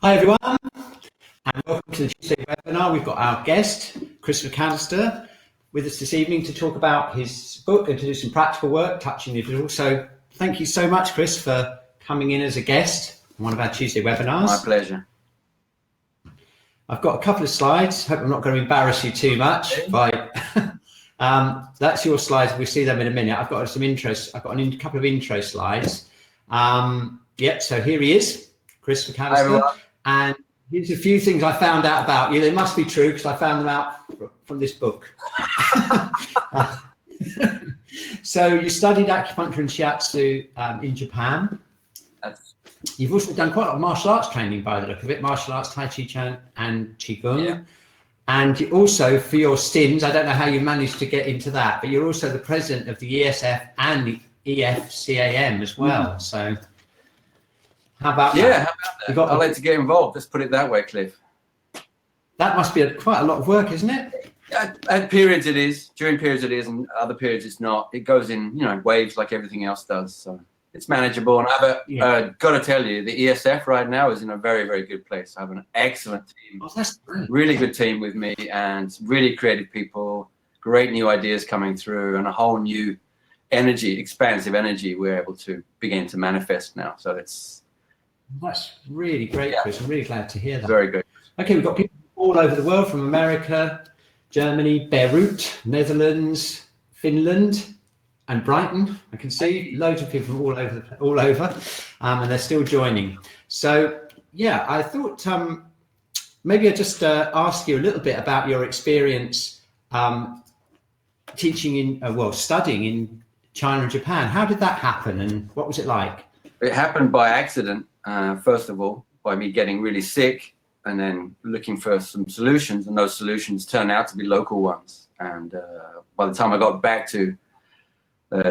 Hi everyone, and welcome to the Tuesday webinar. We've got our guest, Chris McAlister, with us this evening to talk about his book and to do some practical work touching the individual. So thank you so much, Chris, for coming in as a guest on one of our Tuesday webinars. My pleasure. I've got a couple of slides. Hope I'm not going to embarrass you too much by that's your slides. We'll see them in a minute. I've got some intros. I've got a couple of intro slides. So here he is, Chris McAlister. And here's a few things I found out about you. They must be true because I found them out from this book. So you studied acupuncture and shiatsu in Japan. You've also done quite a lot of martial arts training by the look of it, martial arts, Tai Chi Chuan and Qigong. Yeah. And you also, for your stins, I don't know how you managed to get into that, but you're also the president of the ESF and the EFCAM as well. So how about that? How about that? I'd like to get involved. Let's put it that way, Cliff. That must be quite a lot of work, isn't it? At periods it is. During periods it is, and other periods it's not. It goes in, waves like everything else does. So it's manageable. And I've got to tell you, the ESF right now is in a very, very good place. I have an excellent team. Oh, that's great. Really good team with me, and really creative people, great new ideas coming through, and a whole new energy, expansive energy we're able to begin to manifest now. So that's really great, Chris. I'm really glad to hear that. Very good. Okay, we've got people all over the world, from America, Germany, Beirut, Netherlands, Finland, and Brighton. I can see loads of people from all over, and they're still joining. So yeah, I thought maybe I'd just ask you a little bit about your experience teaching studying in China and Japan. How did that happen, and what was it like? It happened by accident, first of all, by me getting really sick and then looking for some solutions, and those solutions turned out to be local ones. And by the time I got back to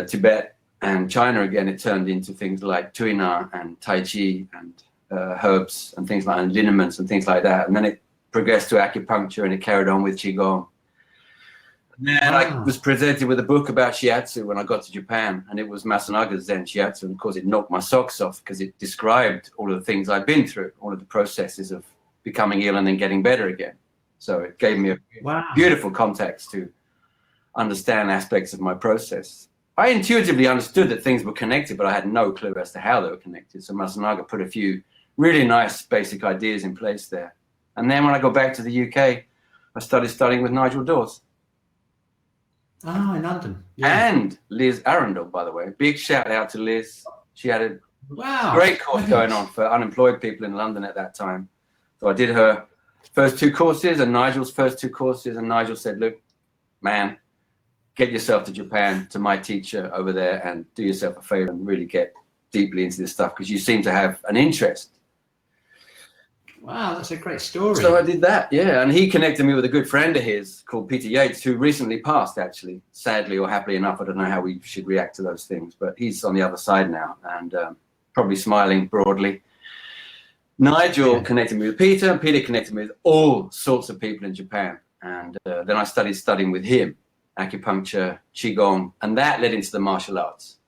Tibet and China again, it turned into things like tuina and Tai Chi and herbs and things like, and liniments and things like that. And then it progressed to acupuncture, and it carried on with Qigong. And I was presented with a book about Shiatsu when I got to Japan, and it was Masanaga's Zen Shiatsu. And of course, it knocked my socks off because it described all of the things I'd been through, all of the processes of becoming ill and then getting better again. So it gave me a beautiful context to understand aspects of my process. I intuitively understood that things were connected, but I had no clue as to how they were connected. So Masanaga put a few really nice basic ideas in place there. And then when I got back to the UK, I started studying with Nigel Dawes. Oh, in London. Yeah. And Liz Arundel, by the way. Big shout out to Liz. She had a great course going on for unemployed people in London at that time. So I did her first two courses and Nigel's first two courses. And Nigel said, look, man, get yourself to Japan, to my teacher over there, and do yourself a favor and really get deeply into this stuff because you seem to have an interest. Wow, that's a great story. So I did that, and he connected me with a good friend of his called Peter Yates, who recently passed, actually, sadly or happily enough. I don't know how we should react to those things, but he's on the other side now and probably smiling broadly. Nigel connected me with Peter, and Peter connected me with all sorts of people in Japan. And then I started studying with him, acupuncture, Qigong, and that led into the martial arts.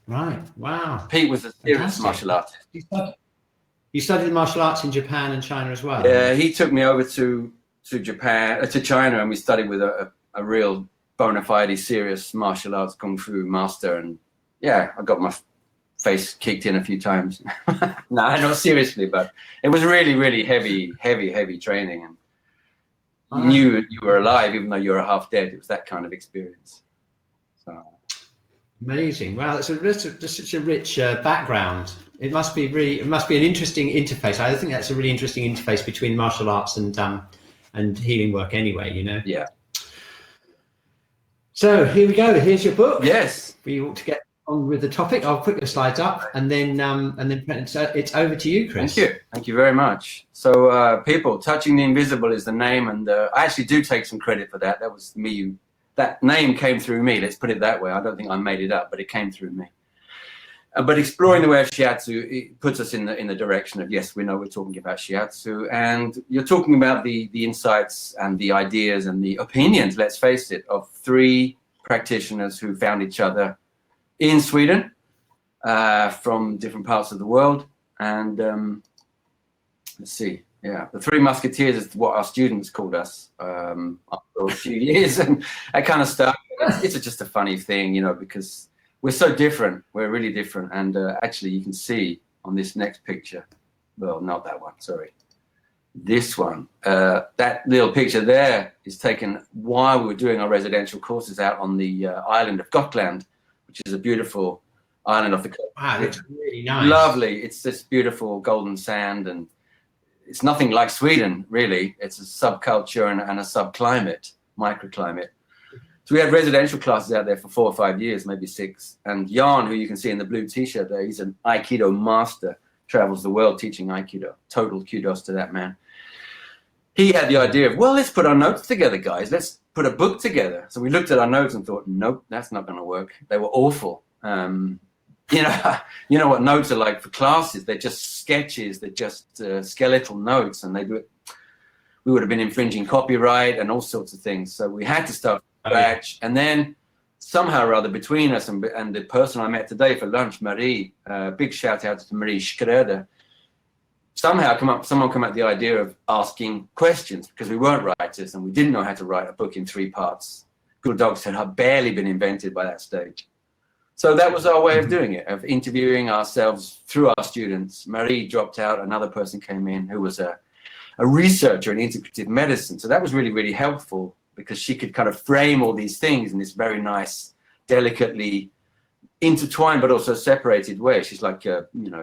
Right, wow. Pete was a serious martial artist. You studied martial arts in Japan and China as well? Yeah, he took me over to China, and we studied with a real bona fide, serious martial arts kung fu master. And I got my face kicked in a few times. No, not seriously, but it was really, really heavy training. And you knew you were alive, even though you were half dead. It was that kind of experience. So amazing! Wow, that's such a rich background. It must be an interesting interface. I think that's a really interesting interface between martial arts and healing work anyway, Yeah. So here we go. Here's your book. Yes. We ought to get on with the topic. I'll put the slides up and then it's over to you, Chris. Thank you very much. So people, Touching the Invisible is the name, and I actually do take some credit for that. That was me. That name came through me. Let's put it that way. I don't think I made it up, but it came through me. But exploring the way of Shiatsu, it puts us in the direction of, yes, we know we're talking about Shiatsu, and you're talking about the insights and the ideas and the opinions, let's face it, of three practitioners who found each other in Sweden from different parts of the world. And let's see. Yeah, the Three Musketeers is what our students called us after a few years, and that kind of stuff. It's just a funny thing, you know, because we're so different. We're really different, and actually, you can see on this next picture. Well, not that one. Sorry, this one. That little picture there is taken while we were doing our residential courses out on the island of Gotland, which is a beautiful island off the coast. Wow, it's really nice. Lovely. It's this beautiful golden sand, and it's nothing like Sweden, really. It's a subculture and a subclimate, microclimate. So we had residential classes out there for 4 or 5 years, maybe 6. And Jan, who you can see in the blue T-shirt there, he's an Aikido master, travels the world teaching Aikido. Total kudos to that man. He had the idea of, well, let's put our notes together, guys. Let's put a book together. So we looked at our notes and thought, nope, that's not going to work. They were awful. You know what notes are like for classes. They're just sketches. They're just skeletal notes, and we would have been infringing copyright and all sorts of things. So we had to start from scratch. And then somehow or other, between us and the person I met today for lunch, Marie, big shout out to Marie Schroeder, somehow someone come up with the idea of asking questions, because we weren't writers and we didn't know how to write a book in 3 parts. Good Dogs had barely been invented by that stage. So that was our way of doing it, of interviewing ourselves through our students. Marie dropped out, another person came in who was a researcher in integrative medicine. So that was really, really helpful, because she could kind of frame all these things in this very nice, delicately intertwined but also separated way. She's like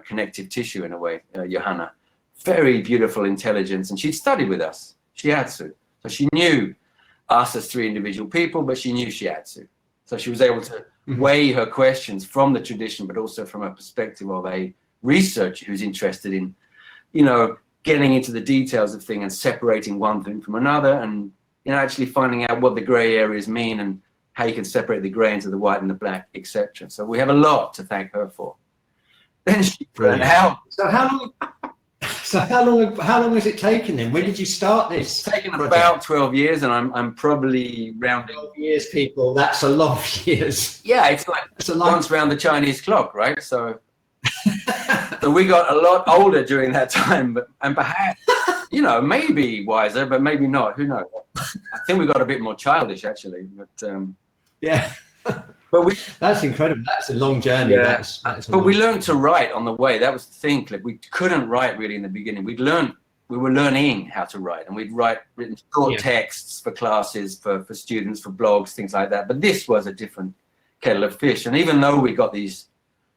connective tissue in a way, Johanna. Very beautiful intelligence, and she'd studied with us, Shiatsu. So she knew us as 3 individual people, but she knew Shiatsu. So she was able to weigh her questions from the tradition, but also from a perspective of a researcher who's interested in, getting into the details of things and separating one thing from another, and actually finding out what the grey areas mean and how you can separate the grey into the white and the black, etc. So we have a lot to thank her for. Then she burned out. So how long has it taken then? When did you start this? It's taken about 12 years, and I'm probably rounding. 12 years, people. That's a lot of years. Yeah, it's like once round the Chinese clock, right? So, so we got a lot older during that time, and perhaps, maybe wiser, but maybe not. Who knows? I think we got a bit more childish, actually. But yeah. But that's incredible. That's a long journey. Yeah. But we learned to write on the way. That was the thing, Cliff. We couldn't write really in the beginning. We were learning how to write, and we'd written short texts for classes, for students, for blogs, things like that. But this was a different kettle of fish. And even though we got these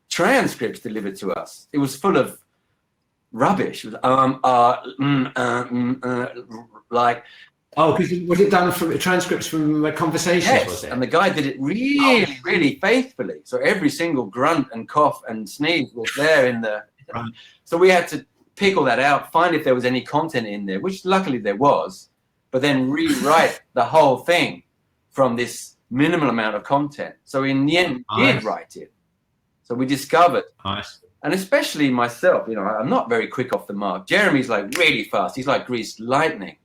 transcripts delivered to us, it was full of rubbish. It was like. Oh, because was it done from transcripts from conversations? Yes, was it? And the guy did it really, really faithfully. So every single grunt and cough and sneeze was there in the. Right. So we had to pick all that out, find if there was any content in there, which luckily there was, but then rewrite the whole thing from this minimal amount of content. So in the end, we did write it. So we discovered. Nice. And especially myself, I'm not very quick off the mark. Jeremy's like really fast. He's like greased lightning.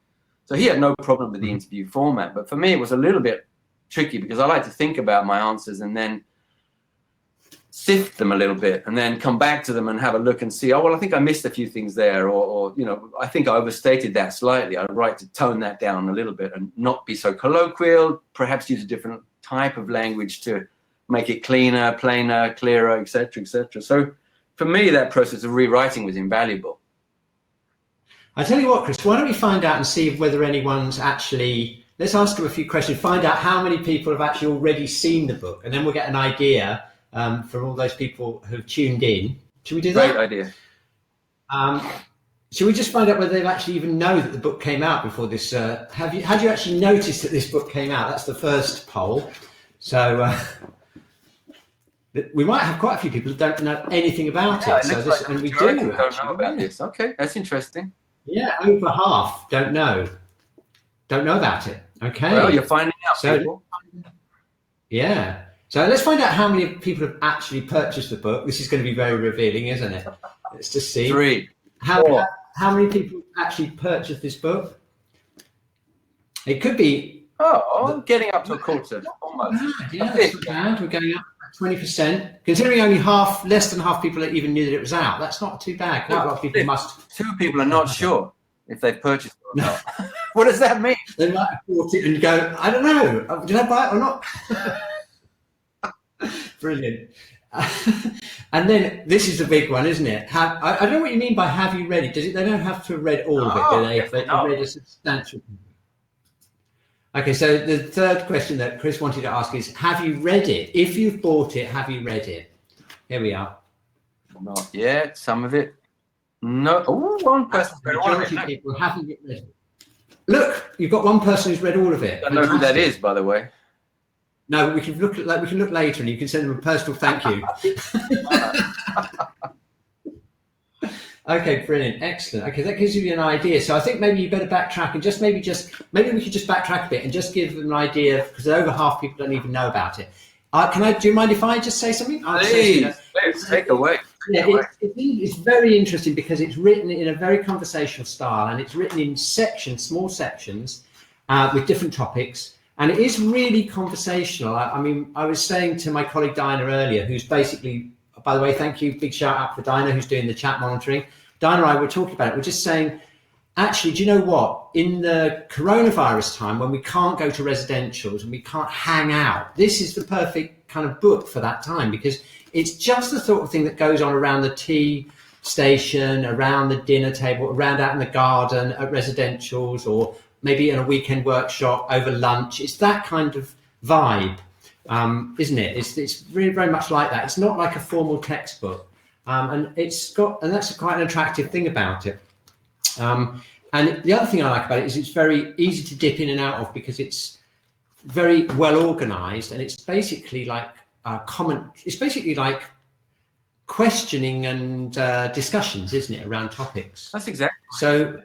So he had no problem with the interview format, but for me it was a little bit tricky, because I like to think about my answers and then sift them a little bit and then come back to them and have a look and see, I think I missed a few things there, or I think I overstated that slightly. I'd like to tone that down a little bit and not be so colloquial, perhaps use a different type of language to make it cleaner, plainer, clearer, etc., etc. So for me, that process of rewriting was invaluable. I tell you what, Chris, why don't we find out and see whether anyone's actually, let's ask them a few questions, find out how many people have actually already seen the book, and then we'll get an idea from all those people who've tuned in. Should we do that? Great idea. Should we just find out whether they've actually even know that the book came out before this? Had you actually noticed that this book came out? That's the first poll. So we might have quite a few people who don't know anything about it. So this, and we do don't know about this. Okay, that's interesting. Yeah, over half don't know about it. Okay. Well, you're finding out, people. Yeah. So let's find out how many people have actually purchased the book. This is going to be very revealing, isn't it? Let's just see. 3, 4. How many people actually purchased this book? It could be. Oh, getting up to a quarter. Almost. Yeah, that's not bad. We're going up. 20%. Considering only less than half people even knew that it was out, that's not too bad. Quite a lot of people must. 2 people are not sure if they've purchased it or not. What does that mean? They might have bought it and go, I don't know, did I buy it or not? Brilliant. And then this is the big one, isn't it? I don't know what you mean by have you read it. They don't have to have read all of it, do they? If they've read a substantial. Okay, so the third question that Chris wanted to ask is, have you read it? If you've bought it, have you read it? Here we are. Not yet. Some of it. No. Oh, one person. People haven't read it. Look, you've got one person who's read all of it. I don't know who that is, by the way. No, we can look later, and you can send them a personal thank you. Okay, brilliant, excellent. Okay, that gives you an idea. So I think maybe you better backtrack and maybe we could just backtrack a bit and just give them an idea, because over half people don't even know about it. Do you mind if I just say something? Please, take away. Yeah, it's very interesting because it's written in a very conversational style, and it's written in sections, small sections, with different topics, and it is really conversational. I mean, I was saying to my colleague Dinah earlier, who's basically, by the way, thank you, big shout out for Dinah, who's doing the chat monitoring. Dinah and I were talking about it. We're just saying, actually, do you know what? In the coronavirus time, when we can't go to residentials and we can't hang out, this is the perfect kind of book for that time, because it's just the sort of thing that goes on around the tea station, around the dinner table, around out in the garden at residentials, or maybe in a weekend workshop over lunch. It's that kind of vibe, isn't it? It's really very much like that. It's not like a formal textbook, and that's quite an attractive thing about it. And the other thing I like about it is it's very easy to dip in and out of, because it's very well organized, and it's basically like it's basically like questioning and discussions, isn't it, around topics? That's exactly. So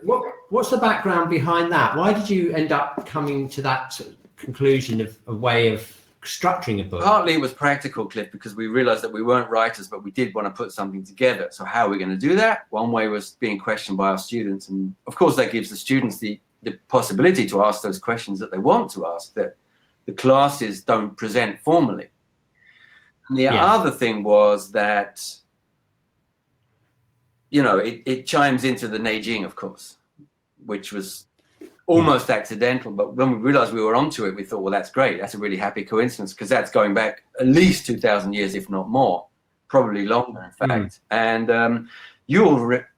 what's the background behind that? Why did you end up coming to that sort of conclusion of a way of structuring a book? Partly it was practical, Cliff, because we realized that we weren't writers, but we did want to put something together. So how are we going to do that? One way was being questioned by our students, and of course that gives the students the possibility to ask those questions that they want to ask, that the classes don't present formally. And the other thing was that, it chimes into the Neijing, of course, which was almost accidental. But when we realized we were onto it, we thought, well, that's great. That's a really happy coincidence, because that's going back at least 2,000 years, if not more, probably longer, in fact. And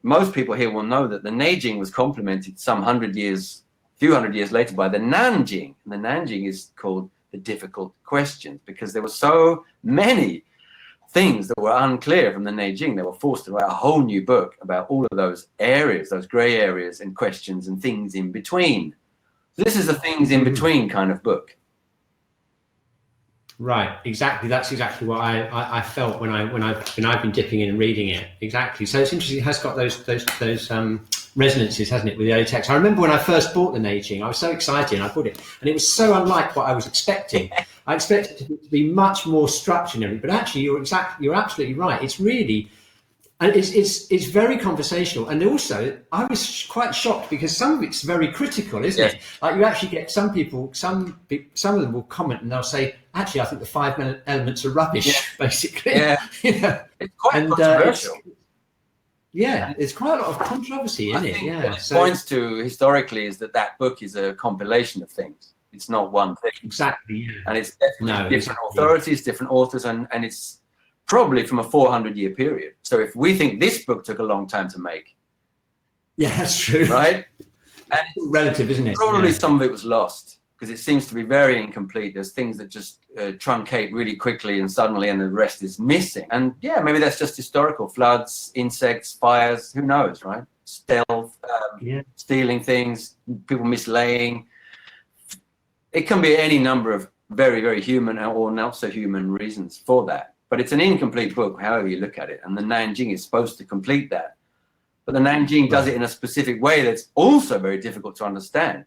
most people here will know that the Neijing was complemented few hundred years later by the Nanjing. And the Nanjing is called the difficult questions, because there were so many things that were unclear from the Neijing. They were forced to write a whole new book about all of those areas, those gray areas and questions and things in between. So this is a things in between kind of book. Right, exactly. That's exactly what I felt when I've been dipping in and reading it. Exactly. So it's interesting. It has got those resonances, hasn't it, with the early text? I remember when I first bought the Neijing, I was so excited, and I bought it, and it was so unlike what I was expecting. I expected it to be much more structured and everything, but actually, you're absolutely right. It's really, and it's very conversational, and also I was quite shocked because some of it's very critical, isn't it? Like you actually get some people, some of them will comment and they'll say, actually, I think the 5 elements are rubbish, basically. Yeah, it's quite controversial. It's quite a lot of controversy in it. Yeah, what it points to historically is that book is a compilation of things. It's not one thing. Exactly. Yeah. And it's definitely different authorities, different authors, and it's probably from a 400-year period. So if we think this book took a long time to make, that's true, right? And it's relative, isn't it? Probably some of it was lost, because it seems to be very incomplete. There's things that just truncate really quickly and suddenly, and the rest is missing. And maybe that's just historical. Floods, insects, fires, who knows, right? Stealth, stealing things, people mislaying. It can be any number of very, very human or not so human reasons for that. But it's an incomplete book, however you look at it. And the Nanjing is supposed to complete that. But the Nanjing does it in a specific way that's also very difficult to understand.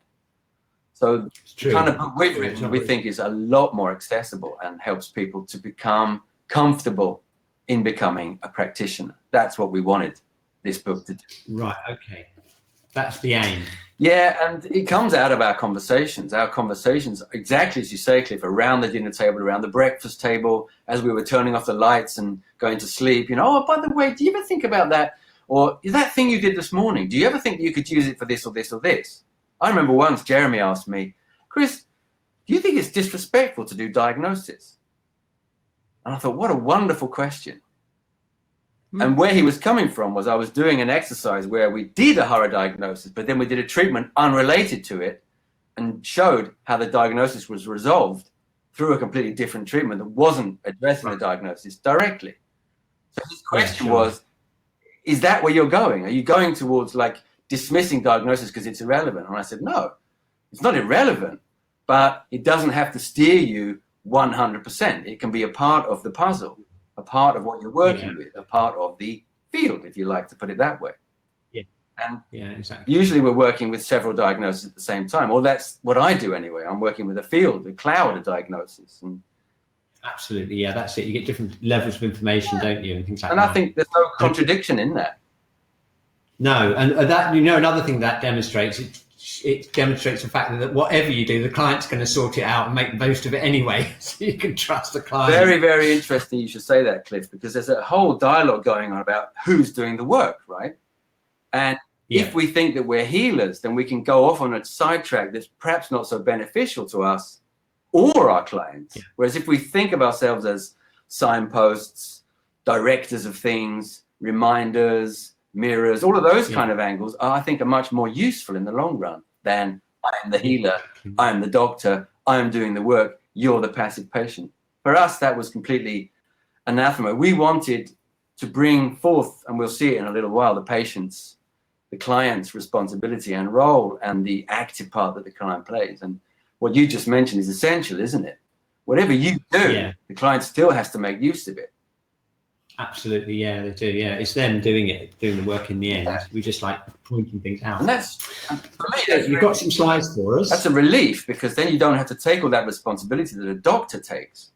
So the kind of book we've written, we think, is a lot more accessible and helps people to become comfortable in becoming a practitioner. That's what we wanted this book to do. Right, okay. That's the aim. Yeah, and it comes out of our conversations. Our conversations, exactly as you say, Cliff, around the dinner table, around the breakfast table, as we were turning off the lights and going to sleep. Oh, by the way, do you ever think about that? Or that thing you did this morning, do you ever think you could use it for this or this or this? I remember once Jeremy asked me, Chris, do you think it's disrespectful to do diagnosis? And I thought, what a wonderful question. And where he was coming from was I was doing an exercise where we did a horror diagnosis, but then we did a treatment unrelated to it and showed how the diagnosis was resolved through a completely different treatment that wasn't addressing the diagnosis directly. So his question was, is that where you're going? Are you going towards like dismissing diagnosis because it's irrelevant? And I said, no, it's not irrelevant, but it doesn't have to steer you 100%. It can be a part of the puzzle, a part of what you're working with, a part of the field, if you like to put it that way. Yeah. And exactly. Usually we're working with several diagnoses at the same time. Or that's what I do anyway. I'm working with a field, a cloud of diagnosis. And absolutely, yeah, that's it. You get different levels of information, don't you, and things like that. And I think there's no contradiction in that. No, and that, another thing that demonstrates, it demonstrates the fact that whatever you do, the client's going to sort it out and make the most of it anyway. So you can trust the client. Very, very interesting you should say that, Cliff, because there's a whole dialogue going on about who's doing the work, right? And if we think that we're healers, then we can go off on a sidetrack that's perhaps not so beneficial to us or our clients. Yeah. Whereas if we think of ourselves as signposts, directors of things, reminders, mirrors, all of those kind of angles are, I think, are much more useful in the long run than I am the healer, I am the doctor, I am doing the work, you're the passive patient. For us, that was completely anathema. We wanted to bring forth, and we'll see it in a little while, the patient's, the client's responsibility and role and the active part that the client plays. And what you just mentioned is essential, isn't it? Whatever you do, the client still has to make use of it. Absolutely, yeah, they do. Yeah, it's them doing the work in the end. Yeah. We just like pointing things out. And that's, for me, you've got some slides for us. That's a relief, because then you don't have to take all that responsibility that a doctor takes.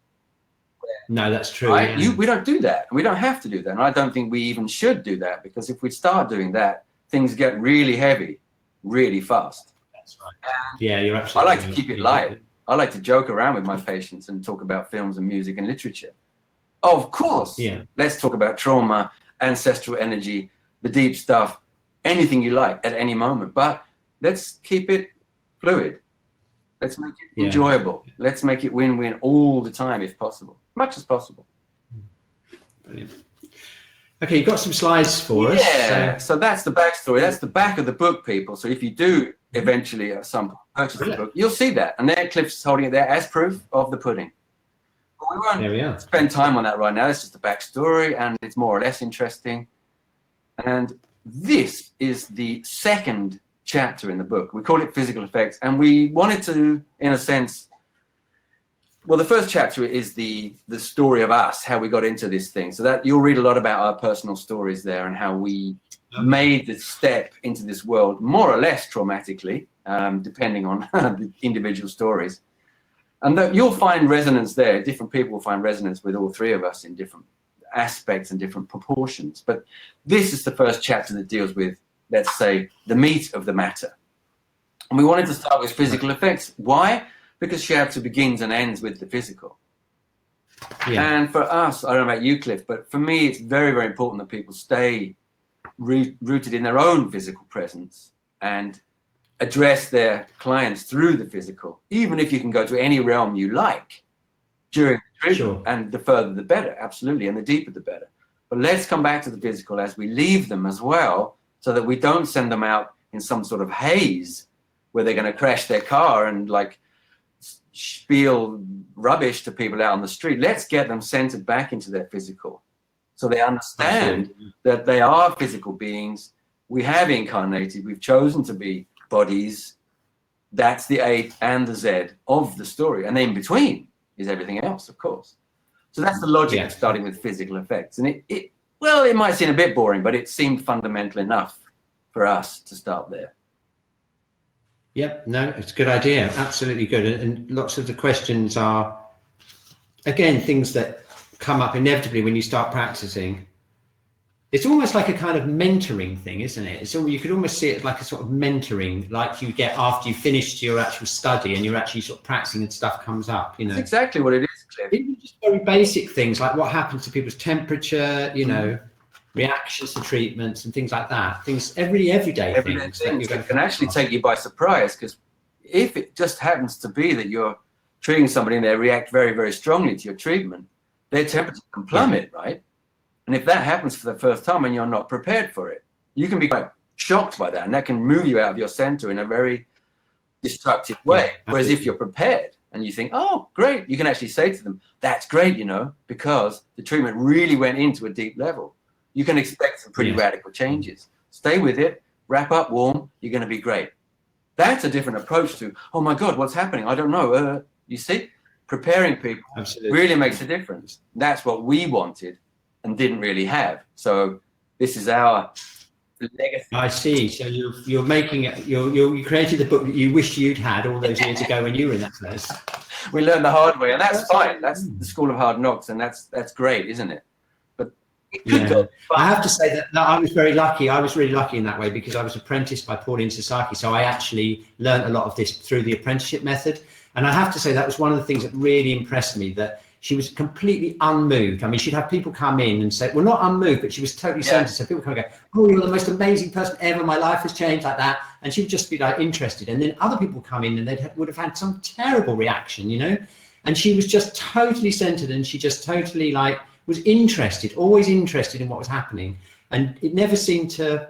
No, that's true. Right? Yeah. We don't do that. We don't have to do that. And I don't think we even should do that, because if we start doing that, things get really heavy, really fast. That's right. Yeah, you're absolutely right. I like to keep it light. I like to joke around with my patients and talk about films and music and literature. Oh, of course. Yeah. Let's talk about trauma, ancestral energy, the deep stuff, anything you like at any moment. But let's keep it fluid. Let's make it enjoyable. Let's make it win-win all the time, if possible, much as possible. Brilliant. Okay, you've got some slides for us. Yeah, so that's the backstory. That's the back of the book, people. So if you do eventually at some point purchase the book, you'll see that. And there, Cliff's holding it there as proof of the pudding. But we won't spend time on that right now. It's just the backstory, and it's more or less interesting. And this is the second chapter in the book. We call it Physical Effects, and we wanted to, in a sense, well, the first chapter is the story of us, how we got into this thing. So that you'll read a lot about our personal stories there and how we made the step into this world, more or less traumatically, depending on the individual stories. And that you'll find resonance there. Different people will find resonance with all three of us in different aspects and different proportions. But this is the first chapter that deals with, let's say, the meat of the matter. And we wanted to start with physical effects. Why? Because Shiatsu begins and ends with the physical. Yeah. And for us, I don't know about you, Cliff, but for me, it's very, very important that people stay rooted in their own physical presence and address their clients through the physical, even if you can go to any realm you like during the treatment. And the further the better, absolutely, and the deeper the better. But let's come back to the physical as we leave them as well, so that we don't send them out in some sort of haze where they're going to crash their car and like spiel rubbish to people out on the street. Let's get them centered back into their physical, so they understand that they are physical beings. We have incarnated. We've chosen to be bodies. That's the A and the Z of the story, and then in between is everything else, of course. So that's the logic of starting with physical effects. And it might seem a bit boring, but it seemed fundamental enough for us to start there. Yep, no, it's a good idea. Absolutely good. And lots of the questions are, again, things that come up inevitably when you start practicing. it's almost like a kind of mentoring thing, isn't it? So you could almost see it like a sort of mentoring, like you get after you finished your actual study and you're actually sort of practicing and stuff comes up, you know. That's exactly what it is, Cliff. Even just very basic things like what happens to people's temperature, you know, reactions to treatments and things like that. Things, everyday things that can actually take you by surprise, because if it just happens to be that you're treating somebody and they react very, very strongly to your treatment, their temperature can plummet, right? And if that happens for the first time and you're not prepared for it, you can be quite shocked by that, and that can move you out of your center in a very destructive way. Whereas if you're prepared and you think, oh, great, you can actually say to them, that's great, you know, because the treatment really went into a deep level. You can expect some pretty radical changes. Stay with it, wrap up warm, you're going to be great. That's a different approach to, oh my God, what's happening? I don't know. You see, preparing people really makes a difference. That's what we wanted and didn't really have. So this is our legacy. I see. So you're making it. You created the book that you wish you'd had all those years ago when you were in that place. We learned the hard way, and that's fine. That's the school of hard knocks, and that's great, isn't it? But I have to say that I was very lucky. I was really lucky in that way because I was apprenticed by Pauline Sasaki, so I actually learned a lot of this through the apprenticeship method. And I have to say that was one of the things that really impressed me, that she was completely unmoved. I mean, she'd have people come in and say, well, not unmoved, but she was totally centered. So people come and go, oh, you're the most amazing person ever. My life has changed, like that. And she would just be like interested. And then other people come in and they would have had some terrible reaction, you know? And she was just totally centered, and she just totally like was interested, always interested in what was happening. And it never seemed to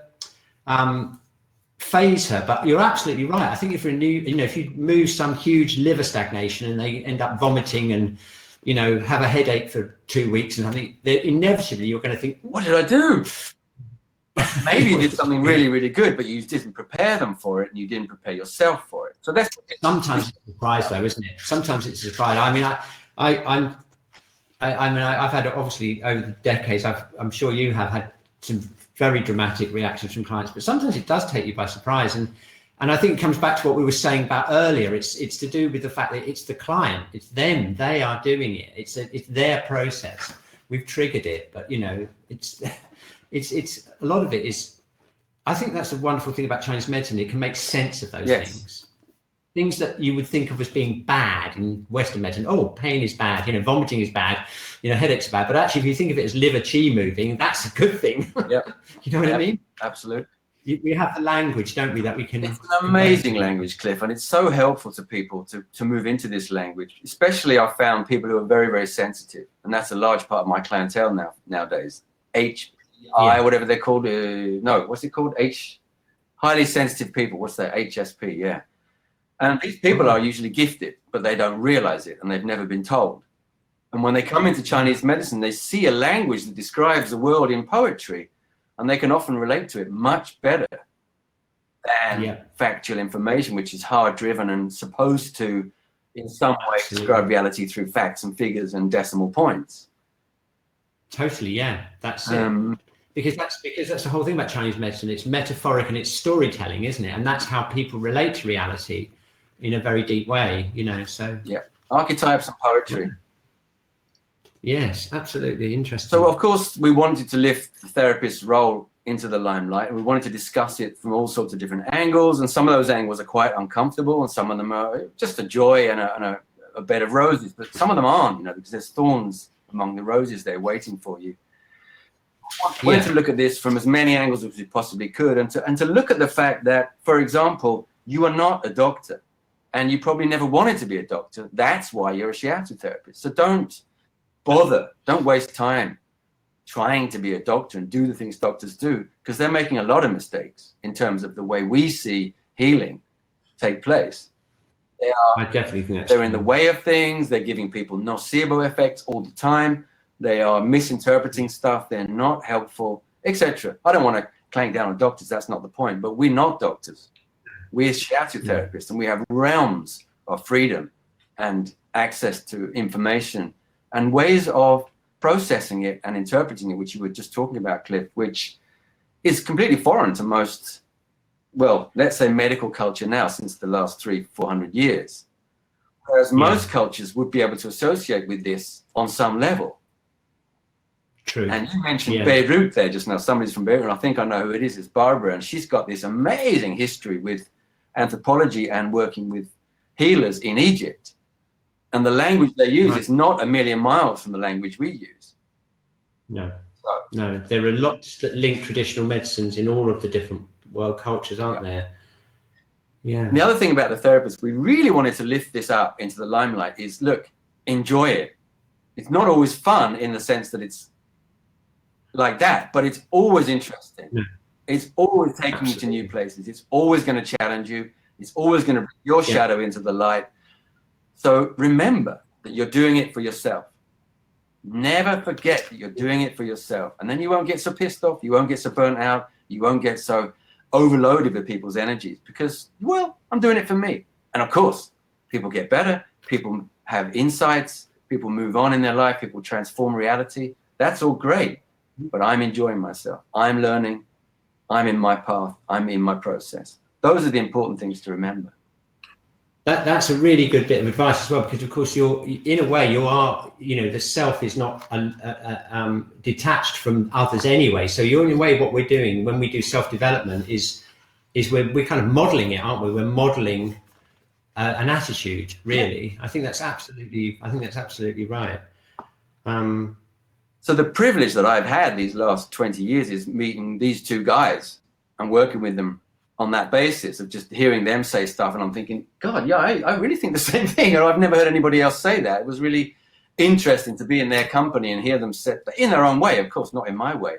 phase her. But you're absolutely right. I think if you're if you move some huge liver stagnation and they end up vomiting and, you know, have a headache for 2 weeks, and I think inevitably you're going to think, what did I do? Maybe you did something really, really good, but you didn't prepare them for it, and you didn't prepare yourself for it. So that's sometimes it's a surprise, though, isn't it? Sometimes it's a surprise. I mean, I've had, obviously over the decades, I'm sure you have had some very dramatic reactions from clients, but sometimes it does take you by surprise. And I think it comes back to what we were saying about earlier. It's to do with the fact that it's the client, it's them, they are doing it. It's their process. We've triggered it, but you know, it's a lot of it is. I think that's the wonderful thing about Chinese medicine. It can make sense of those things that you would think of as being bad in Western medicine. Oh, pain is bad. You know, vomiting is bad. You know, headaches are bad. But actually, if you think of it as liver qi moving, that's a good thing. Yeah, you know what I mean? Absolutely. We have the language, don't we, that we can... It's an amazing language, Cliff, and it's so helpful to people to move into this language. Especially I've found people who are very, very sensitive, and that's a large part of my clientele nowadays. HPI, whatever they're called. No, what's it called? Highly sensitive people. What's that? HSP, yeah. And these people are usually gifted, but they don't realize it, and they've never been told. And when they come into Chinese medicine, they see a language that describes the world in poetry, and they can often relate to it much better than factual information, which is hard driven and supposed to, in some way, describe reality through facts and figures and decimal points. Totally, yeah, that's it. Because that's the whole thing about Chinese medicine. It's metaphoric and it's storytelling, isn't it? And that's how people relate to reality in a very deep way, you know. So archetypes and poetry. Yes, absolutely interesting. So, of course, we wanted to lift the therapist's role into the limelight, and we wanted to discuss it from all sorts of different angles. And some of those angles are quite uncomfortable, and some of them are just a joy and a bed of roses. But some of them aren't, you know, because there's thorns among the roses there waiting for you. We wanted to look at this from as many angles as we possibly could, and to look at the fact that, for example, you are not a doctor, and you probably never wanted to be a doctor. That's why you're a shiatsu therapist. So don't waste time trying to be a doctor and do the things doctors do, because they're making a lot of mistakes in terms of the way we see healing take place. I definitely think that's they're in the way of things. They're giving people nocebo effects all the time. They are misinterpreting stuff. They're not helpful, etc. I don't want to clank down on doctors. That's not the point. But we're not doctors. We're shiatsu therapists, and we have realms of freedom and access to information and ways of processing it and interpreting it, which you were just talking about, Cliff, which is completely foreign to most, well, let's say medical culture now since the last 300-400 years. Whereas most cultures would be able to associate with this on some level. True. And you mentioned Beirut there just now. Somebody's from Beirut, and I think I know who it is. It's Barbara, and she's got this amazing history with anthropology and working with healers in Egypt. And the language they use is not a million miles from the language we use. No, no. There are lots that link traditional medicines in all of the different world cultures, aren't there? Yeah. And the other thing about the therapist, we really wanted to lift this up into the limelight is, look, enjoy it. It's not always fun in the sense that it's like that, but it's always interesting. Yeah. It's always taking you to new places. It's always going to challenge you. It's always going to bring your shadow into the light. So remember that you're doing it for yourself. Never forget that you're doing it for yourself. And then you won't get so pissed off. You won't get so burnt out. You won't get so overloaded with people's energies because, well, I'm doing it for me. And of course, people get better. People have insights. People move on in their life. People transform reality. That's all great. But I'm enjoying myself. I'm learning. I'm in my path. I'm in my process. Those are the important things to remember. That's a really good bit of advice as well, because of course in a way you are, the self is not detached from others anyway. So you're in a way, what we're doing when we do self-development is we're kind of modeling it, aren't we? We're modeling an attitude, really. Yeah. I think that's absolutely right. So the privilege that I've had these last 20 years is meeting these two guys and working with them on that basis of just hearing them say stuff. And I'm thinking, God, yeah, I really think the same thing. I've never heard anybody else say that. It was really interesting to be in their company and hear them set in their own way, of course, not in my way.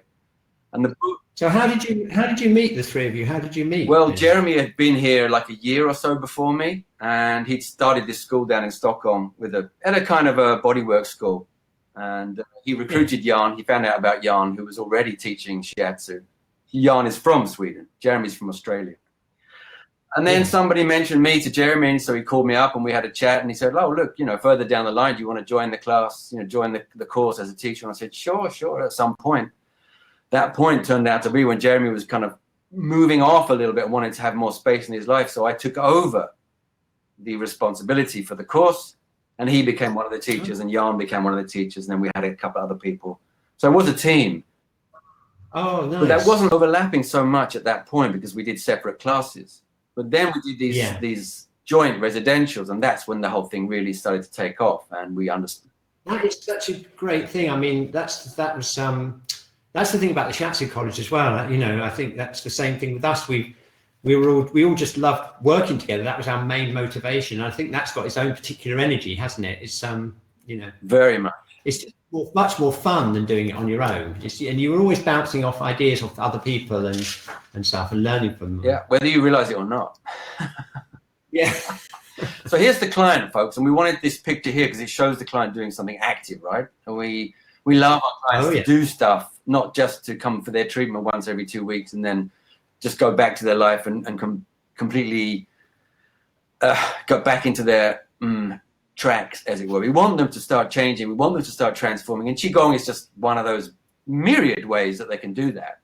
And the book. So how did you meet, the three of you? How did you meet? Well, Jeremy had been here like a year or so before me, and he'd started this school down in Stockholm at a kind of a bodywork school. And he recruited Jan. He found out about Jan, who was already teaching Shiatsu. Jan is from Sweden. Jeremy's from Australia. And then somebody mentioned me to Jeremy, and so he called me up and we had a chat, and he said, oh, look, further down the line, do you want to join the class, join the course as a teacher? And I said, sure, at some point. That point turned out to be when Jeremy was kind of moving off a little bit and wanted to have more space in his life. So I took over the responsibility for the course, and he became one of the teachers, and Jan became one of the teachers, and then we had a couple of other people. So it was a team. Oh, nice. But that wasn't overlapping so much at that point because we did separate classes. But then we did these joint residentials, and that's when the whole thing really started to take off, and we understood. That is such a great thing. I mean, that's the thing about the Shiatsu College as well. I think that's the same thing with us. We all just loved working together. That was our main motivation. I think that's got its own particular energy, hasn't it? It's very much. It's just much more fun than doing it on your own. And you were always bouncing off ideas off other people and stuff and learning from them. Yeah, whether you realize it or not. Yeah. So here's the client, folks, and we wanted this picture here because it shows the client doing something active, right? And we love our clients to do stuff, not just to come for their treatment once every 2 weeks and then just go back to their life and completely go back into their tracks, as it were. We want them to start changing. We want them to start transforming. And Qigong is just one of those myriad ways that they can do that,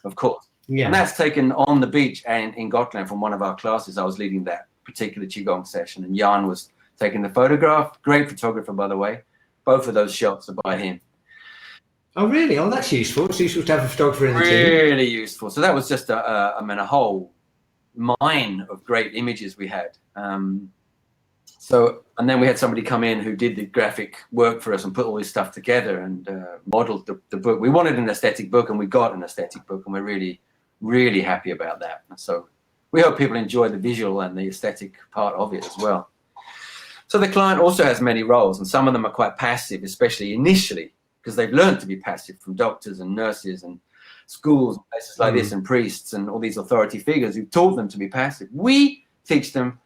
of course. Yeah. And that's taken on the beach and in Gotland from one of our classes. I was leading that particular Qigong session, and Jan was taking the photograph. Great photographer, by the way. Both of those shots are by him. Oh, really? Oh, that's useful. It's useful to have a photographer in the team. Really useful. So that was just a whole mine of great images we had. And then we had somebody come in who did the graphic work for us and put all this stuff together and modeled the book. We wanted an aesthetic book, and we got an aesthetic book, and we're really, really happy about that. So we hope people enjoy the visual and the aesthetic part of it as well. So the client also has many roles, and some of them are quite passive, especially initially, because they've learned to be passive from doctors and nurses and schools, places like this, and priests and all these authority figures who taught them to be passive. We teach them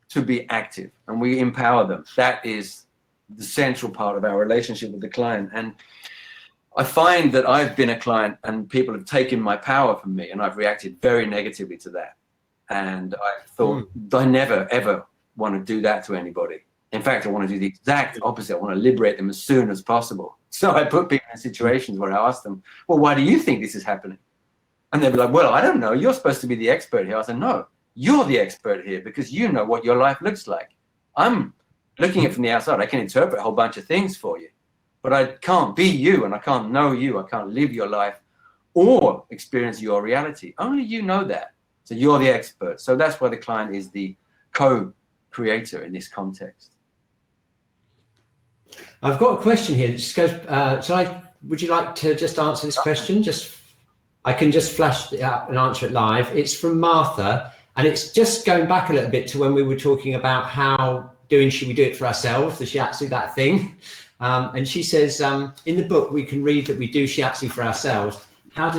to be active, and we empower them. That is the central part of our relationship with the client. And I find that I've been a client and people have taken my power from me, and I've reacted very negatively to that. And I thought, I never, ever want to do that to anybody. In fact, I want to do the exact opposite. I want to liberate them as soon as possible. So I put people in situations where I ask them, well, why do you think this is happening? And they'd be like, well, I don't know. You're supposed to be the expert here. I said, no, you're the expert here because you know what your life looks like. I'm looking at it from the outside. I can interpret a whole bunch of things for you. but I can't be you, and I can't know you. I can't live your life or experience your reality. Only you know that. So you're the expert. So that's why the client is the co-creator in this context. I've got a question here that just goes, would you like to just answer this question? I can just flash it up and answer it live. It's from Martha, and it's just going back a little bit to when we were talking about how should we do it for ourselves, the shiatsu, that thing. And she says, in the book, we can read that we do shiatsu for ourselves. How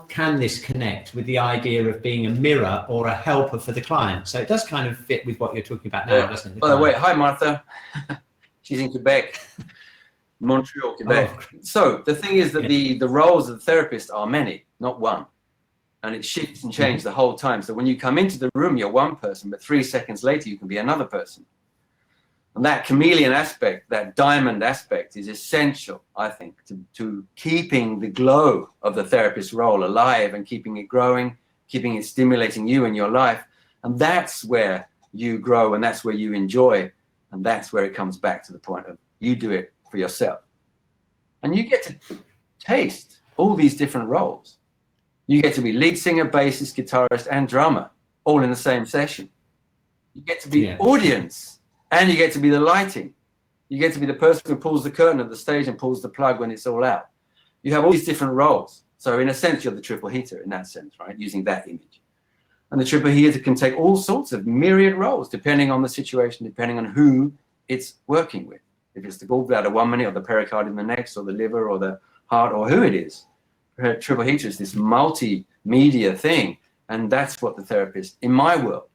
can this connect with the idea of being a mirror or a helper for the client? So it does kind of fit with what you're talking about now, doesn't it? By the way, hi, Martha. She's in Quebec, Montreal, Quebec. Oh. So the thing is that the roles of the therapist are many, not one. And it shifts and changes the whole time. So when you come into the room, you're one person, but 3 seconds later, you can be another person. And that chameleon aspect, that diamond aspect is essential, I think, to keeping the glow of the therapist role alive and keeping it growing, keeping it stimulating you in your life. And that's where you grow, and that's where you enjoy. And that's where it comes back to the point of you do it for yourself. And you get to taste all these different roles. You get to be lead singer, bassist, guitarist, and drummer all in the same session. You get to be audience. And you get to be the lighting. You get to be the person who pulls the curtain of the stage and pulls the plug when it's all out. You have all these different roles. So in a sense, you're the triple heater in that sense, right? Using that image. And the triple heater can take all sorts of myriad roles, depending on the situation, depending on who it's working with. If it's the gallbladder 1 minute, or the pericardium the next, or the liver, or the heart, or who it is. Triple heater is this multimedia thing. And that's what the therapist, in my world,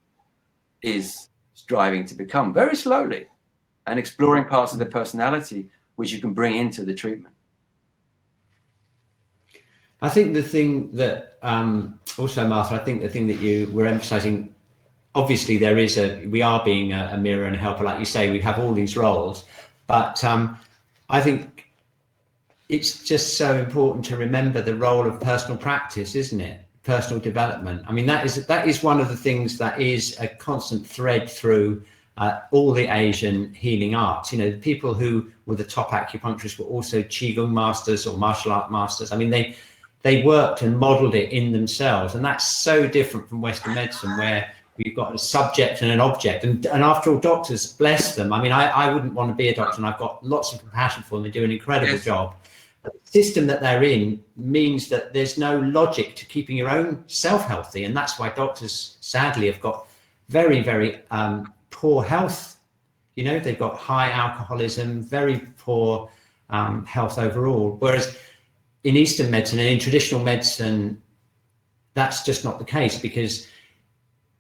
is striving to become, very slowly, and exploring parts of their personality which you can bring into the treatment. I think the thing that also, Martha, I think the thing that you were emphasizing, obviously we are being a mirror and a helper, like you say, we have all these roles, but I think it's just so important to remember the role of personal practice, isn't it? Personal development. I mean, that is one of the things that is a constant thread through all the Asian healing arts. You know, the people who were the top acupuncturists were also Qigong masters or martial art masters. I mean, they worked and modeled it in themselves, and that's so different from Western medicine, where we've got a subject and an object. And after all, doctors, bless them. I mean, I wouldn't want to be a doctor, and I've got lots of compassion for them. They do an incredible job. The system that they're in means that there's no logic to keeping your own self healthy, and that's why doctors sadly have got very, very poor health. You know, they've got high alcoholism, very poor health overall, whereas in Eastern medicine and in traditional medicine, that's just not the case, because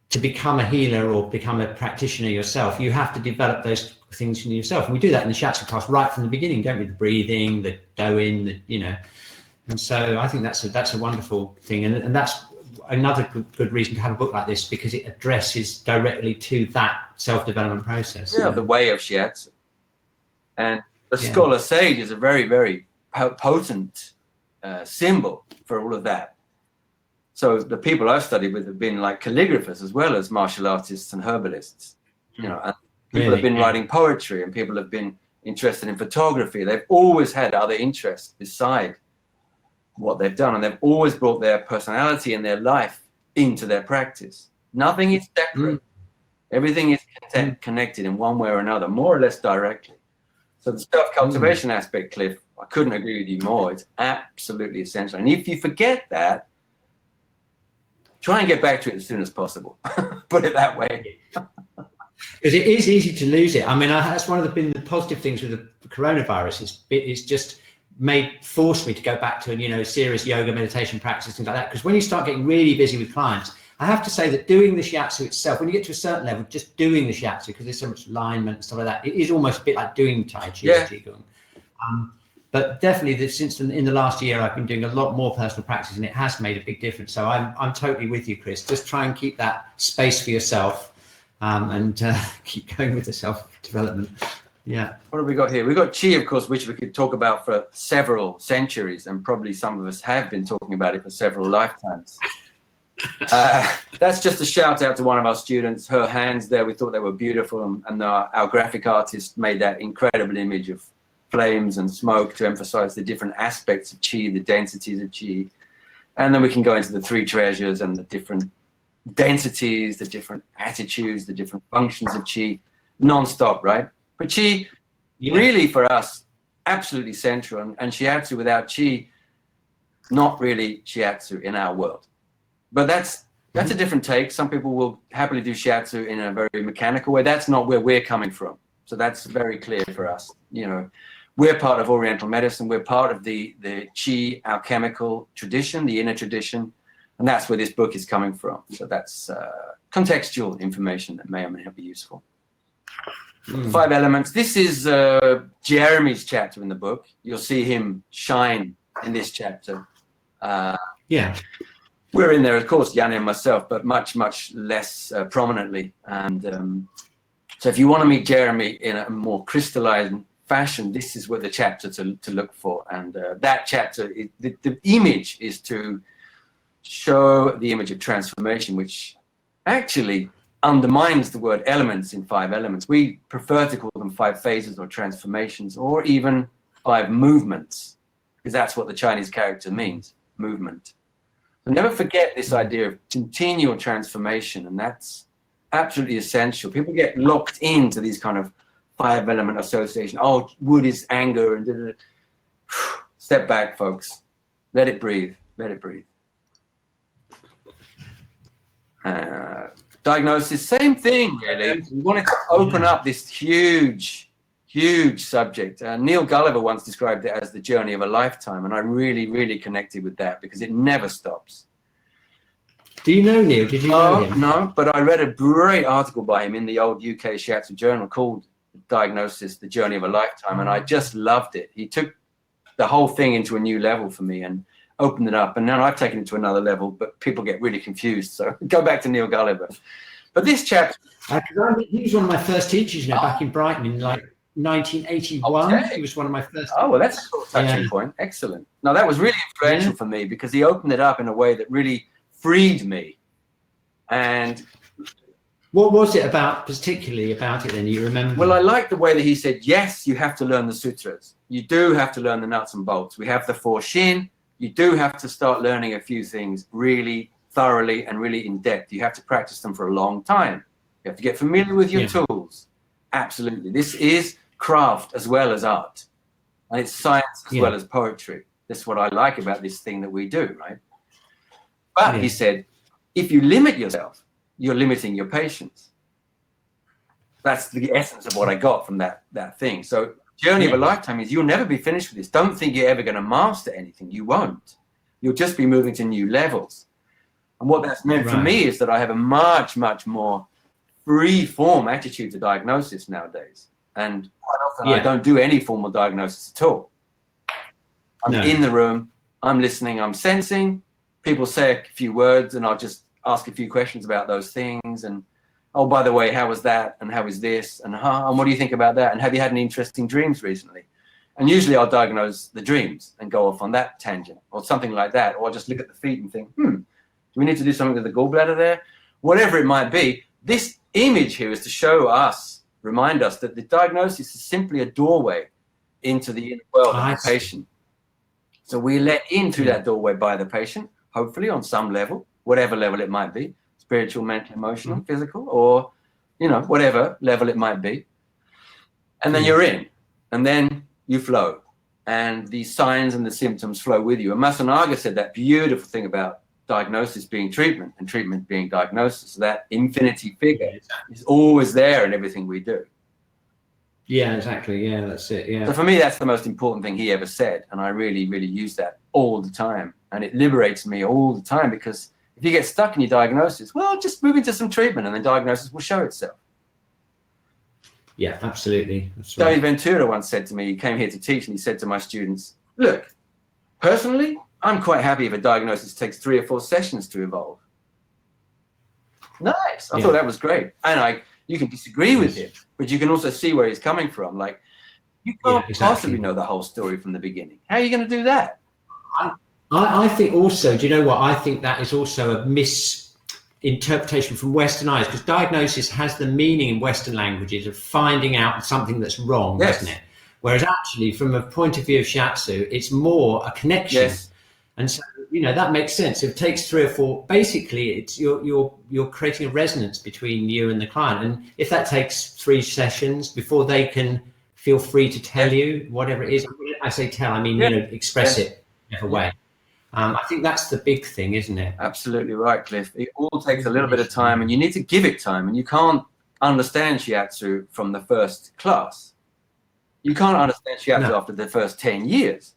to become a healer or become a practitioner yourself, you have to develop those things in yourself. And we do that in the shiatsu class right from the beginning, don't we? The breathing, the doing, and so I think that's a wonderful thing. And that's another good reason to have a book like this, because it addresses directly to that self-development process. Yeah, the way of shiatsu. And the scholar sage is a very, very potent symbol for all of that. So the people I've studied with have been like calligraphers as well as martial artists and herbalists. And people have been writing poetry, and people have been interested in photography. They've always had other interests beside what they've done, and they've always brought their personality and their life into their practice. Nothing is separate. Everything is connected in one way or another, more or less directly. So the self-cultivation aspect, Cliff, I couldn't agree with you more. It's absolutely essential. And if you forget that, try and get back to it as soon as possible. Put it that way. Because it is easy to lose it. I mean, that's one of the positive things with the coronavirus. It's just forced me to go back to serious yoga, meditation practice, things like that. Because when you start getting really busy with clients, I have to say that doing the shiatsu itself, when you get to a certain level, just doing the shiatsu, because there's so much alignment and stuff like that, it is almost a bit like doing Tai Chi or Qigong. But definitely, since in the last year, I've been doing a lot more personal practice, and it has made a big difference. So I'm totally with you, Chris. Just try and keep that space for yourself, and keep going with the self-development. Yeah. What have we got here? We've got Qi, of course, which we could talk about for several centuries, and probably some of us have been talking about it for several lifetimes. That's just a shout out to one of our students. Her hands there, we thought they were beautiful, and our graphic artist made that incredible image of flames and smoke to emphasize the different aspects of Qi, the densities of Qi. And then we can go into the three treasures and the different densities, the different attitudes, the different functions of Qi, non-stop, right? But Qi, really for us, absolutely central. And Shiatsu without Qi, not really Shiatsu in our world. But that's a different take. Some people will happily do Shiatsu in a very mechanical way. That's not where we're coming from. So that's very clear for us. You know, we're part of Oriental medicine. We're part of the Qi alchemical tradition, the inner tradition. And that's where this book is coming from. So that's contextual information that may or may not be useful. 5 elements. This is Jeremy's chapter in the book. You'll see him shine in this chapter. We're in there, of course, Yanni and myself, but much, much less prominently. And so if you want to meet Jeremy in a more crystallized fashion, this is what the chapter to look for. And that chapter, the image is to show the image of transformation, which actually undermines the word elements in 5 elements. We prefer to call them 5 phases or transformations, or even 5 movements, because that's what the Chinese character means, movement. So never forget this idea of continual transformation, and that's absolutely essential. People get locked into these kind of 5 element association. Oh, wood is anger, and da-da-da. Step back, folks. Let it breathe. Let it breathe. Diagnosis, same thing, really. We wanted to open up this huge, huge subject. Neil Gulliver once described it as the journey of a lifetime, and I really, really connected with that because it never stops. Do you know Neil? Did you know him? No, but I read a great article by him in the old UK Shiatsu journal called Diagnosis, the Journey of a Lifetime, and I just loved it. He took the whole thing into a new level for me and opened it up, and now I've taken it to another level, but people get really confused, so go back to Neil Gulliver. But this chapter... he was one of my first teachers, back in Brighton in like 1981. Okay. He was one of my first... Oh, well, that's a cool touching point. Excellent. Now, that was really influential for me because he opened it up in a way that really freed me. And... What was it particularly about it then, you remember? Well, I like the way that he said, yes, you have to learn the sutras. You do have to learn the nuts and bolts. We have the 4 Shin. You do have to start learning a few things really thoroughly and really in depth. You have to practice them for a long time. You have to get familiar with your tools. Absolutely. This is craft as well as art. And it's science as well as poetry. That's what I like about this thing that we do, right? But he said, if you limit yourself, you're limiting your patience. That's the essence of what I got from that thing. So journey of a lifetime is you'll never be finished with this. Don't think you're ever going to master anything. You won't. You'll just be moving to new levels. And what that's meant for me is that I have a much, much more free-form attitude to diagnosis nowadays. And quite often I don't do any formal diagnosis at all. I'm in the room, I'm listening, I'm sensing. People say a few words and I'll just ask a few questions about those things. And, oh, by the way, how was that? And how is this? And what do you think about that? And have you had any interesting dreams recently? And usually I'll diagnose the dreams and go off on that tangent or something like that. Or I'll just look at the feet and think, do we need to do something with the gallbladder there? Whatever it might be, this image here is to show us, remind us that the diagnosis is simply a doorway into the inner world of the patient. So we let in through that doorway by the patient, hopefully on some level, whatever level it might be, spiritual, mental, emotional, physical, or, whatever level it might be. And then you're in, and then you flow. And the signs and the symptoms flow with you. And Masunaga said that beautiful thing about diagnosis being treatment and treatment being diagnosis. So that infinity figure is always there in everything we do. Yeah, exactly. Yeah, that's it. Yeah. So for me, that's the most important thing he ever said. And I really, really use that all the time. And it liberates me all the time because if you get stuck in your diagnosis, well, just move into some treatment and the diagnosis will show itself. Yeah, absolutely. That's David right. Ventura once said to me, he came here to teach and he said to my students, look, personally, I'm quite happy if a diagnosis takes 3 or 4 sessions to evolve. Nice. I thought that was great. And you can disagree with him, but you can also see where he's coming from. Like, you can't possibly know the whole story from the beginning. How are you going to do that? I think also, do you know what? I think that is also a misinterpretation from Western eyes, because diagnosis has the meaning in Western languages of finding out something that's wrong, doesn't it? Whereas actually, from a point of view of Shiatsu, it's more a connection. Yes. And so, you know, that makes sense. It takes 3 or 4. Basically, it's you're creating a resonance between you and the client. And if that takes 3 sessions before they can feel free to tell you whatever it is, I say tell, I mean, you know, express it in a way. I think that's the big thing, isn't it? Absolutely right, Cliff. It all takes a little bit of time, and you need to give it time. And you can't understand Shiatsu from the first class. You can't understand Shiatsu after the first 10 years.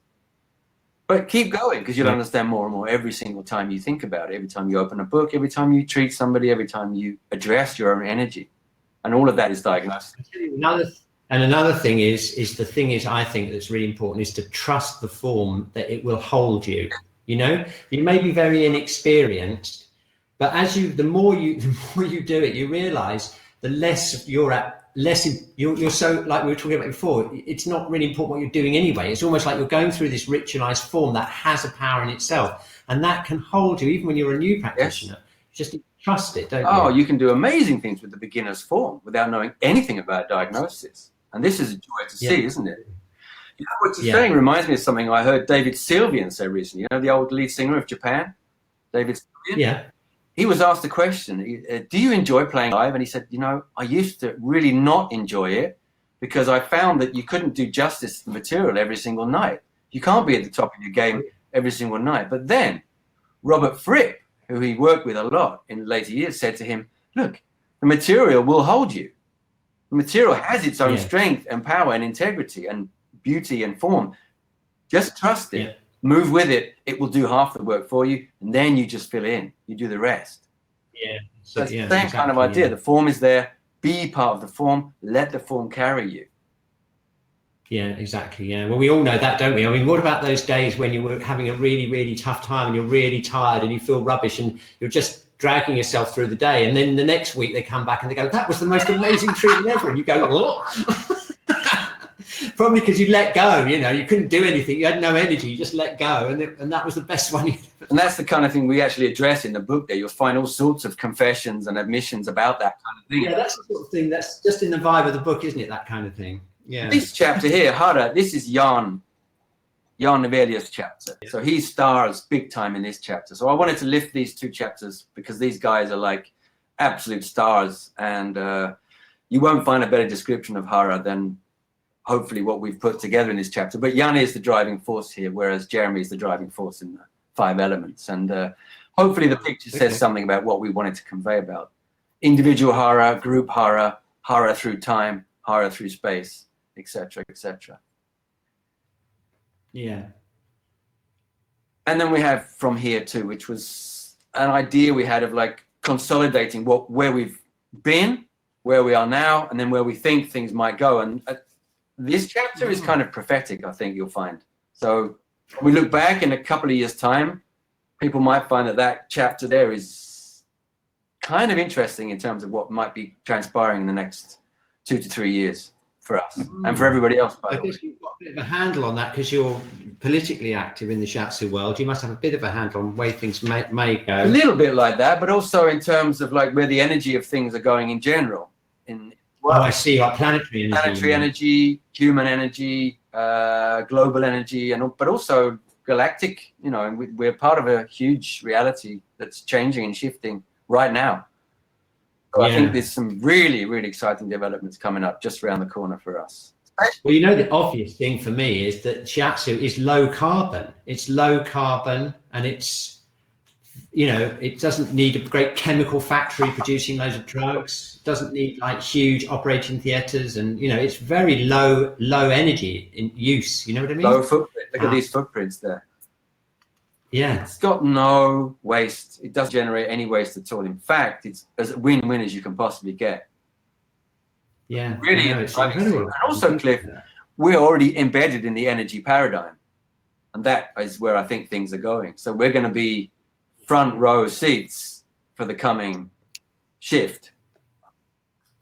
But keep going, because you'll understand more and more every single time you think about it, every time you open a book, every time you treat somebody, every time you address your own energy. And all of that is diagnosed. Another thing is the thing is, I think that's really important is to trust the form, that it will hold you. You know, you may be very inexperienced, but the more you do it, you realize the less you're so, like we were talking about before, it's not really important what you're doing anyway. It's almost like you're going through this ritualized form that has a power in itself, and that can hold you even when you're a new practitioner. Just trust it, don't you? Oh, you can do amazing things with the beginner's form without knowing anything about diagnosis. And this is a joy to see, isn't it? You know, what you're saying reminds me of something I heard David Sylvian say recently. You know, the old lead singer of Japan, David Sylvian? Yeah. He was asked a question, do you enjoy playing live? And he said, you know, I used to really not enjoy it because I found that you couldn't do justice to the material every single night. You can't be at the top of your game every single night. But then Robert Fripp, who he worked with a lot in later years, said to him, look, the material will hold you. The material has its own strength and power and integrity and beauty and form. Just trust it. Move with it. It will do half the work for you, and then you just fill in. You do the rest. So it's the same kind of idea. The form is there. Be part of the form. Let the form carry you. Yeah, exactly. Yeah. Well, we all know that, don't we? I mean, what about those days when you were having a really, really tough time and you're really tired and you feel rubbish and you're just dragging yourself through the day, and then the next week they come back and they go, that was the most amazing treatment ever, and you go, oh. Probably because you let go, you know, you couldn't do anything, you had no energy, you just let go, and that was the best one. And that's the kind of thing we actually address in the book there. You'll find all sorts of confessions and admissions about that kind of thing. Yeah, that's the sort of thing that's just in the vibe of the book, isn't it? That kind of thing. Yeah. This chapter here, Hara, this is Jan Nevelius' chapter. So he stars big time in this chapter. So I wanted to lift these 2 chapters because these guys are like absolute stars, and you won't find a better description of Hara than hopefully what we've put together in this chapter. But Jan is the driving force here, whereas Jeremy is the driving force in the 5 elements. And hopefully the picture says something about what we wanted to convey about individual Hara, group Hara, Hara through time, Hara through space, etc., etc. Yeah. And then we have from here too, which was an idea we had of like consolidating where we've been, where we are now, and then where we think things might go. And this chapter is kind of prophetic, I think you'll find. So when we look back in a couple of years' time, people might find that chapter there is kind of interesting in terms of what might be transpiring in the next 2 to 3 years for us and for everybody else. I guess you've got a bit of a handle on that because you're politically active in the Shiatsu world. You must have a bit of a handle on the way things may go. A little bit like that, but also in terms of like where the energy of things are going in general. I see, like planetary energy. Planetary energy, human energy, global energy, but also galactic, you know, and we're part of a huge reality that's changing and shifting right now. So I think there's some really, really exciting developments coming up just around the corner for us. Well, you know, the obvious thing for me is that Shiatsu is low carbon. It's low carbon, and it's, you know, it doesn't need a great chemical factory producing loads of drugs. It doesn't need like huge operating theaters, and, you know, it's very low energy in use. You know what I mean? Low footprint. Look at these footprints there. Yeah. It's got no waste. It doesn't generate any waste at all. In fact, it's as win-win as you can possibly get. Yeah. Really exciting. And also, Cliff, we're already embedded in the energy paradigm. And that is where I think things are going. So we're going to be front row seats for the coming shift.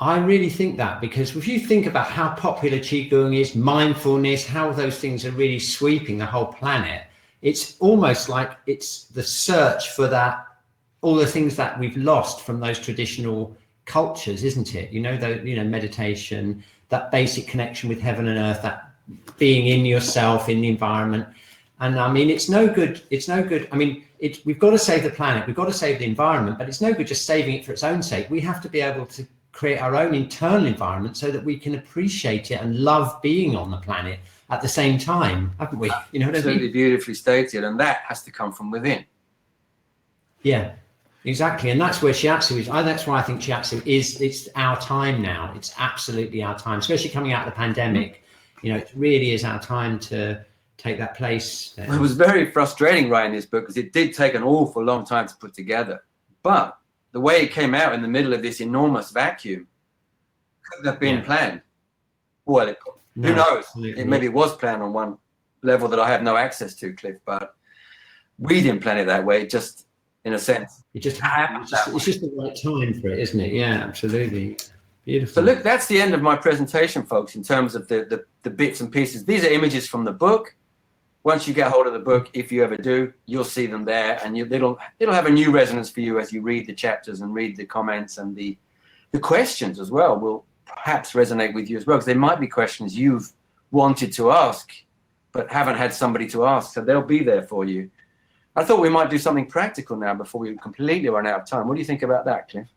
I really think that, because if you think about how popular Qigong is, mindfulness, how those things are really sweeping the whole planet, it's almost like it's the search for that, all the things that we've lost from those traditional cultures, isn't it? You know, meditation, that basic connection with heaven and earth, that being in yourself, in the environment. And I mean, it's no good. I mean, we've got to save the planet, we've got to save the environment, but it's no good just saving it for its own sake. We have to be able to create our own internal environment so that we can appreciate it and love being on the planet at the same time, haven't we? You know what I mean? Absolutely beautifully stated, and that has to come from within. Yeah, exactly. And that's where Shiatsu is. That's why I think Shiatsu it's our time now. It's absolutely our time, especially coming out of the pandemic. You know, it really is our time to take that place. It was very frustrating writing this book because it did take an awful long time to put together. But the way it came out in the middle of this enormous vacuum couldn't have been planned. Well, who knows? Maybe it was planned on one level that I have no access to, Cliff, but we didn't plan it that way, just in a sense. It just happened. It's just the right time for it, isn't it? Yeah, absolutely. Beautiful. So look, that's the end of my presentation, folks, in terms of the bits and pieces. These are images from the book. Once you get hold of the book, if you ever do, you'll see them there, and it'll have a new resonance for you as you read the chapters and read the comments, and the questions as well will perhaps resonate with you as well, because there might be questions you've wanted to ask but haven't had somebody to ask, so they'll be there for you. I thought we might do something practical now before we completely run out of time. What do you think about that, Cliff?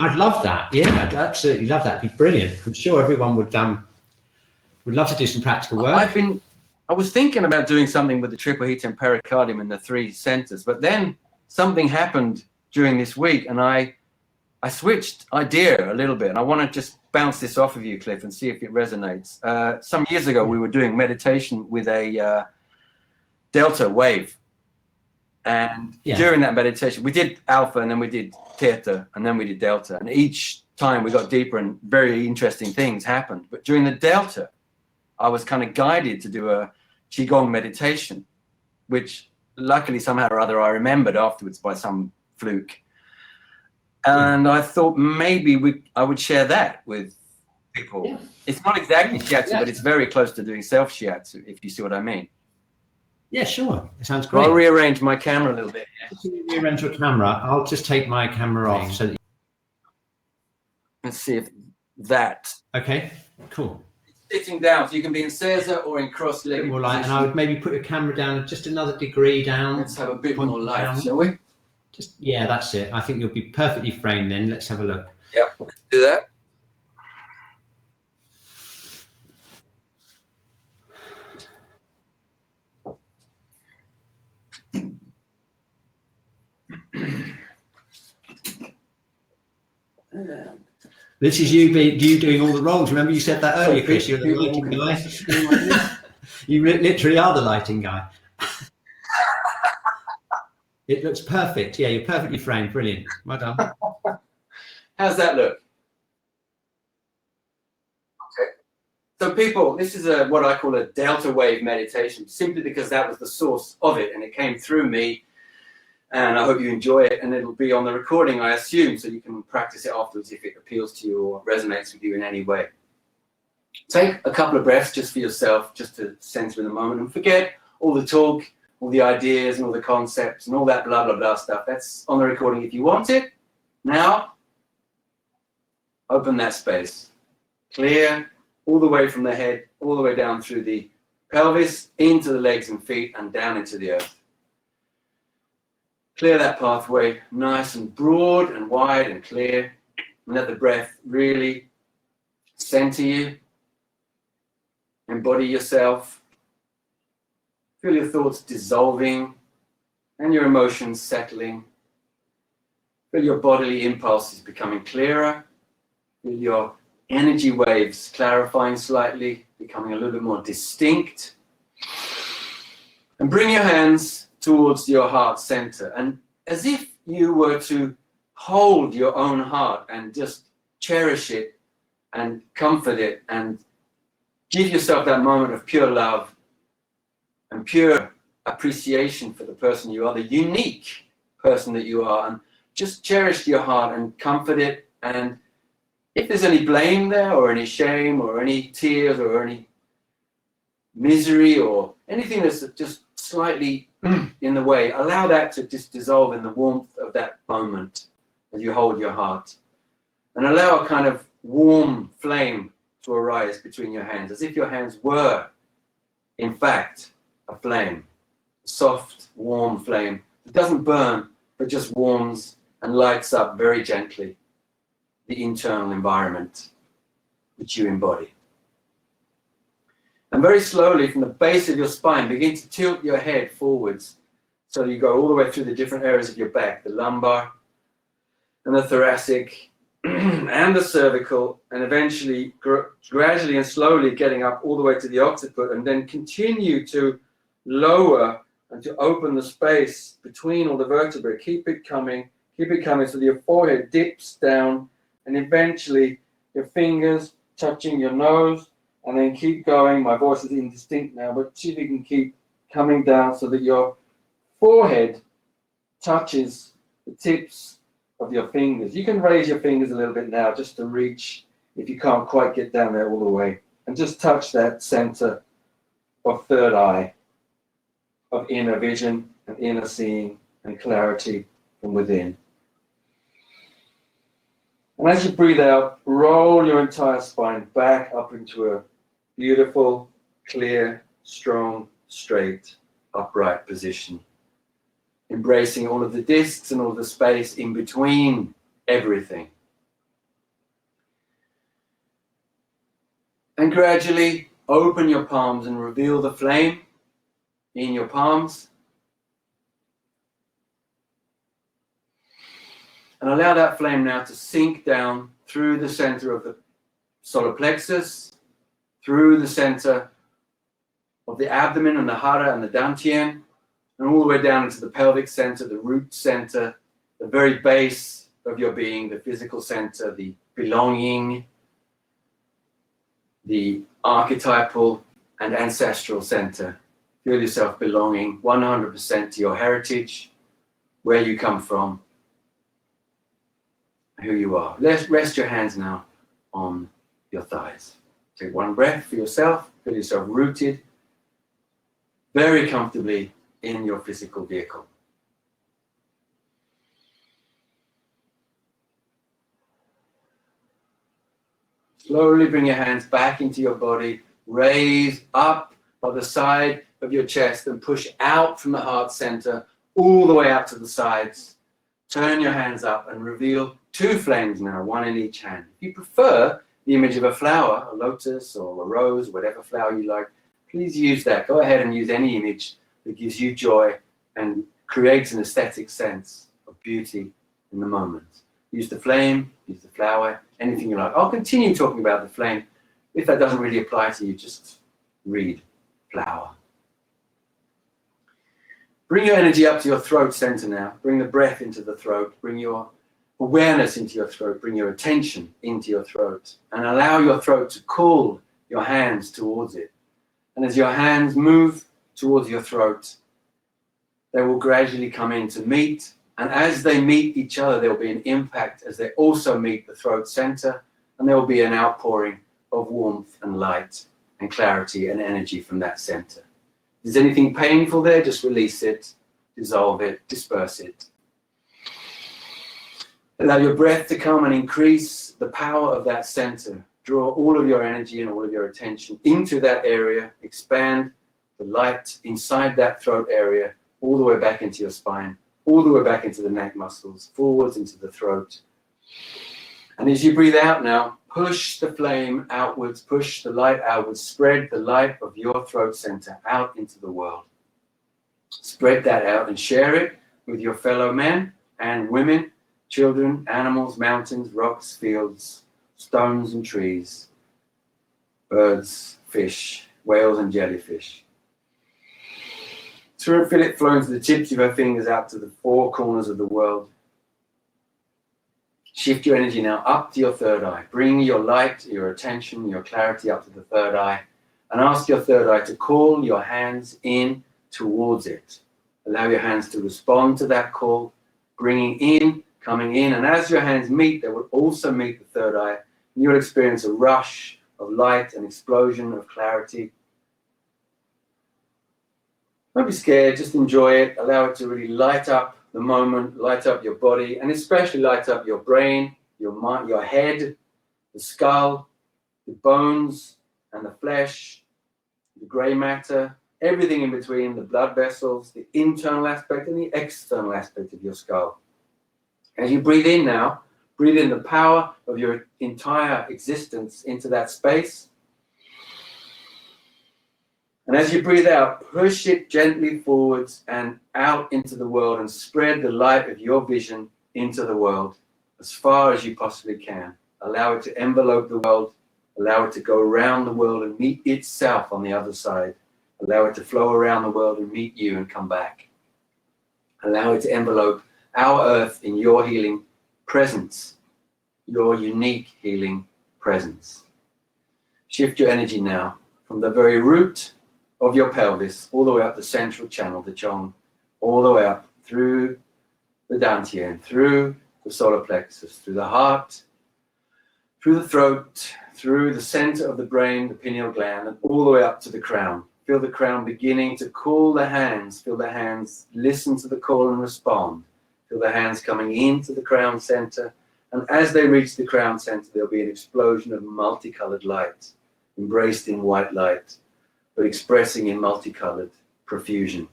I'd love that. Yeah, I'd absolutely love that. It'd be brilliant. I'm sure everyone would love to do some practical work. I was thinking about doing something with the triple heat and pericardium in the 3 centers, but then something happened during this week, and I switched idea a little bit, and I want to just bounce this off of you, Cliff, and see if it resonates. Some years ago, we were doing meditation with a delta wave, and during that meditation, we did alpha, and then we did theta, and then we did delta, and each time we got deeper and very interesting things happened. But during the delta, I was kind of guided to do a Qigong meditation, which luckily somehow or other I remembered afterwards by some fluke. And I thought maybe I would share that with people. Yeah. It's not exactly Shiatsu, but it's very close to doing self-Shiatsu, if you see what I mean. Yeah, sure. It sounds great. I'll rearrange my camera a little bit. Rearrange your camera. I'll just take my camera off. So let's see if that. Okay, cool. Sitting down, so you can be in Caesar or in cross-legged. More light, and I would maybe put your camera down just another degree down. Let's have a bit more light, shall we? Yeah, that's it. I think you'll be perfectly framed then. Let's have a look. Yeah, we'll do that. This is you doing all the roles. Remember you said that earlier, Chris, you're the lighting guy. You literally are the lighting guy. It looks perfect. Yeah, you're perfectly framed. Brilliant. Well done. How's that look? Okay. So people, this is what I call a delta wave meditation, simply because that was the source of it, and it came through me. And I hope you enjoy it, and it'll be on the recording, I assume, so you can practice it afterwards if it appeals to you or resonates with you in any way. Take a couple of breaths just for yourself, just to center in the moment, and forget all the talk, all the ideas and all the concepts and all that blah, blah, blah stuff. That's on the recording if you want it. Now, open that space. Clear all the way from the head, all the way down through the pelvis, into the legs and feet, and down into the earth. Clear that pathway nice and broad and wide and clear. And let the breath really center you. Embody yourself. Feel your thoughts dissolving and your emotions settling. Feel your bodily impulses becoming clearer. Feel your energy waves clarifying slightly, becoming a little bit more distinct. And bring your hands towards your heart center, and as if you were to hold your own heart and just cherish it and comfort it and give yourself that moment of pure love and pure appreciation for the person you are, the unique person that you are, and just cherish your heart and comfort it. And if there's any blame there or any shame or any tears or any misery or anything that's just slightly in the way, allow that to just dissolve in the warmth of that moment as you hold your heart, and allow a kind of warm flame to arise between your hands, as if your hands were in fact, a flame, a soft, warm flame that doesn't burn, but just warms and lights up very gently the internal environment which you embody. And very slowly from the base of your spine, begin to tilt your head forwards so you go all the way through the different areas of your back, the lumbar and the thoracic and the cervical, and eventually gradually and slowly getting up all the way to the occiput, and then continue to lower and to open the space between all the vertebrae. Keep it coming so that your forehead dips down, and eventually your fingers touching your nose, and then keep going. My voice is indistinct now, but see if you can keep coming down so that your forehead touches the tips of your fingers. You can raise your fingers a little bit now just to reach if you can't quite get down there all the way, and just touch that center of third eye, of inner vision and inner seeing and clarity from within. And as you breathe out, roll your entire spine back up into a beautiful, clear, strong, straight, upright position, embracing all of the discs and all of the space in between everything. And gradually open your palms and reveal the flame in your palms. And allow that flame now to sink down through the center of the solar plexus, through the center of the abdomen and the hara and the dantian, and all the way down into the pelvic center, the root center, the very base of your being, the physical center, the belonging, the archetypal and ancestral center. Feel yourself belonging 100% to your heritage, where you come from, who you are. Let's rest your hands now on your thighs. Take one breath for yourself. Feel yourself rooted very comfortably in your physical vehicle. Slowly bring your hands back into your body. Raise up by the side of your chest and push out from the heart center all the way out to the sides. Turn your hands up and reveal two flames now, one in each hand. If you prefer the image of a flower, a lotus or a rose, whatever flower you like, please use that. Go ahead and use any image that gives you joy and creates an aesthetic sense of beauty in the moment. Use the flame, use the flower, anything you like. I'll continue talking about the flame. If that doesn't really apply to you, just read flower. Bring your energy up to your throat center now. Bring the breath into the throat. Bring your awareness into your throat. Bring your attention into your throat. And allow your throat to call your hands towards it. And as your hands move towards your throat, they will gradually come in to meet. And as they meet each other, there will be an impact as they also meet the throat center. And there will be an outpouring of warmth and light and clarity and energy from that center. If there's anything painful there, just release it, dissolve it, disperse it. Allow your breath to come and increase the power of that center. Draw all of your energy and all of your attention into that area. Expand the light inside that throat area, all the way back into your spine, all the way back into the neck muscles, forwards into the throat. And as you breathe out now, push the flame outwards, push the light outwards, spread the light of your throat center out into the world. Spread that out and share it with your fellow men and women, children, animals, mountains, rocks, fields, stones and trees, birds, fish, whales and jellyfish. Feel it flow into the tips of your fingers out to the four corners of the world. Shift your energy now up to your third eye. Bring your light, your attention, your clarity up to the third eye, and ask your third eye to call your hands in towards it. Allow your hands to respond to that call, bringing in, coming in, and as your hands meet, they will also meet the third eye, and you'll experience a rush of light, an explosion of clarity. Don't be scared, just enjoy it. Allow it to really light up the moment, light up your body, and especially light up your brain, your mind, your head, the skull, the bones and the flesh, the gray matter, everything in between, the blood vessels, the internal aspect and the external aspect of your skull. As you breathe in now, breathe in the power of your entire existence into that space. And as you breathe out, push it gently forwards and out into the world and spread the light of your vision into the world as far as you possibly can. Allow it to envelope the world. Allow it to go around the world and meet itself on the other side. Allow it to flow around the world and meet you and come back. Allow it to envelope our earth in your healing presence, your unique healing presence. Shift your energy now from the very root of your pelvis all the way up the central channel, the Qigong, all the way up through the dantian, through the solar plexus, through the heart, through the throat, through the center of the brain, the pineal gland, and all the way up to the crown. Feel the crown beginning to call the hands. Feel the hands listen to the call and respond. Feel the hands coming into the crown center. And as they reach the crown center, there'll be an explosion of multicolored light, embraced in white light, but expressing in multicolored profusion.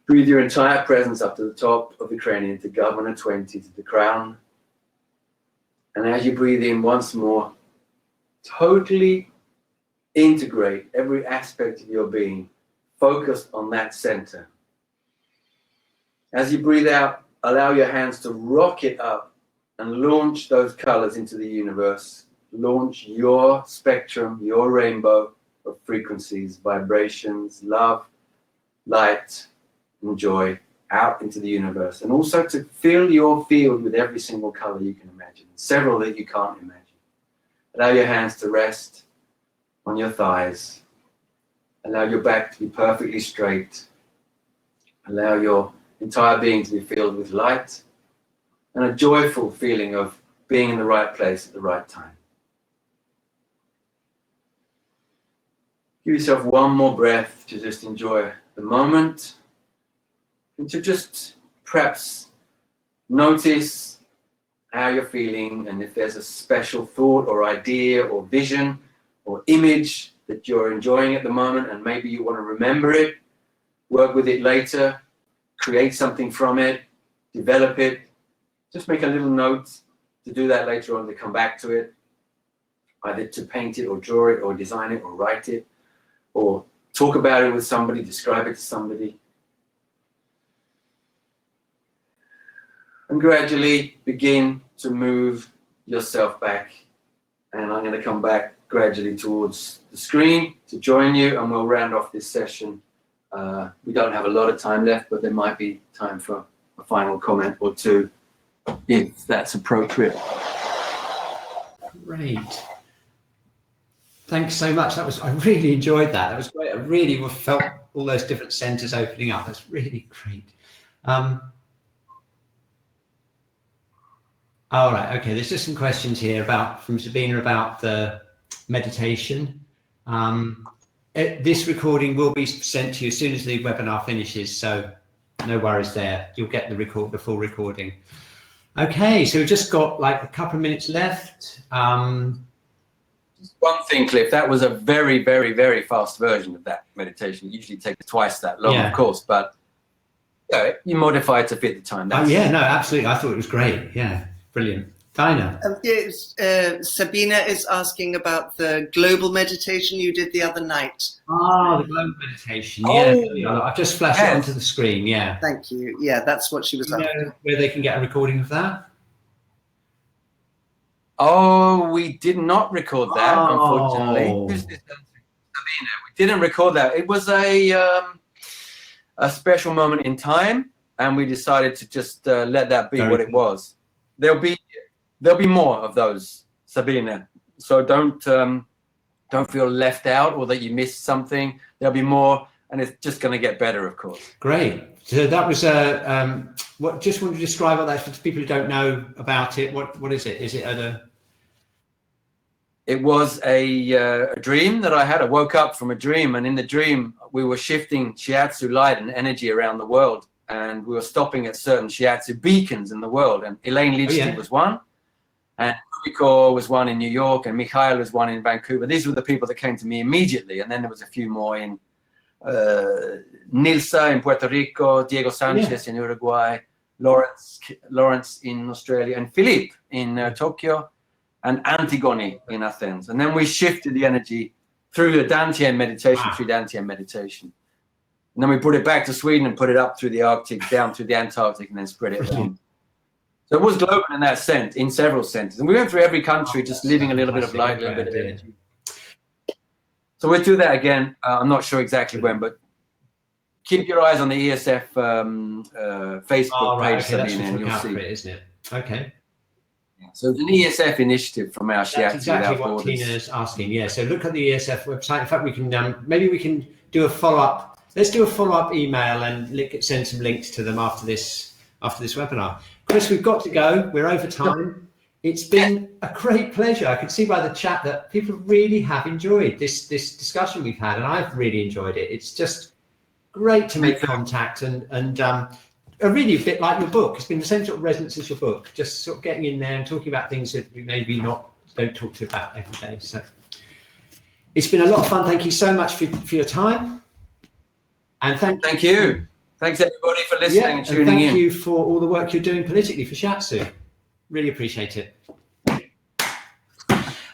Breathe your entire presence up to the top of the cranium, to Governor 20, to the crown. And as you breathe in once more, totally integrate every aspect of your being, focused on that center. As you breathe out, allow your hands to rocket up and launch those colors into the universe. Launch your spectrum, your rainbow of frequencies, vibrations, love, light, and joy out into the universe. And also to fill your field with every single color you can imagine, several that you can't imagine. Allow your hands to rest on your thighs. Allow your back to be perfectly straight. Allow your entire being to be filled with light and a joyful feeling of being in the right place at the right time. Give yourself one more breath to just enjoy the moment and to just perhaps notice how you're feeling, and if there's a special thought or idea or vision or image that you're enjoying at the moment and maybe you want to remember it, work with it later, create something from it, develop it, just make a little note to do that later on, to come back to it, either to paint it or draw it or design it or write it, or talk about it with somebody, describe it to somebody. And gradually begin to move yourself back. And I'm going to come back gradually towards the screen to join you, and we'll round off this session. We don't have a lot of time left, but there might be time for a final comment or two, if that's appropriate. Great. Thanks so much. I really enjoyed that. That was great. I really felt all those different centers opening up. That's really great. All right. Okay. There's just some questions here from Sabina about the meditation. This recording will be sent to you as soon as the webinar finishes, so no worries there. You'll get the full recording. Okay. So we've just got like a couple of minutes left. One thing, Cliff, that was a very, very, very fast version of that meditation. It usually takes twice that long, of course, but you modify it to fit the time. Oh, yeah, no, absolutely. I thought it was great. Yeah, brilliant. Dinah. Sabina is asking about the global meditation you did the other night. Oh, the global meditation. Yeah, I've just flashed it onto the screen. Yeah. Thank you. Yeah, that's what she was asking. Where they can get a recording of that? Oh, we did not record that, unfortunately. Sabina, we didn't record that. It was a special moment in time, and we decided to just let that be what it was. There'll be more of those, Sabina. So don't feel left out or that you missed something. There'll be more, and it's just going to get better, of course. Great. So that was what. Just want to describe what that's for people who don't know about it. What is it? Is it It was a dream that I had. I woke up from a dream, and in the dream we were shifting shiatsu light and energy around the world, and we were stopping at certain shiatsu beacons in the world, and Elaine Leachty was one, and Rico was one in New York, and Mikhail was one in Vancouver. These were the people that came to me immediately, and then there was a few more in Nilsa in Puerto Rico, Diego Sanchez in Uruguay, Lawrence in Australia, and Philippe in Tokyo, and Antigone in Athens. And then we shifted the energy through the Dantian meditation, through Dantian meditation. And then we put it back to Sweden and put it up through the Arctic, down through the Antarctic, and then spread it around. So it was global in that sense, in several senses. And we went through every country, just leaving a little bit of light, a little bit of energy. So we'll do that again. I'm not sure exactly when, but keep your eyes on the ESF Facebook page, Sabina, and you'll see it, isn't it? Okay. So it's an ESF initiative from our Shiatsu. That's exactly what Tina is asking. Yeah. So look at the ESF website. In fact, we can maybe we can do a follow-up. Let's do a follow-up email and send some links to them after this webinar. Chris, we've got to go. We're over time. It's been a great pleasure. I can see by the chat that people really have enjoyed this discussion we've had, and I've really enjoyed it. It's just great to make contact and really a bit like your book. It's been the same sort of resonance as your book, just sort of getting in there and talking about things that we maybe don't talk to about every day. So it's been a lot of fun. Thank you so much for your time. And thank you. Thanks everybody for listening and tuning in. Thank you for all the work you're doing politically for Shiatsu. Really appreciate it.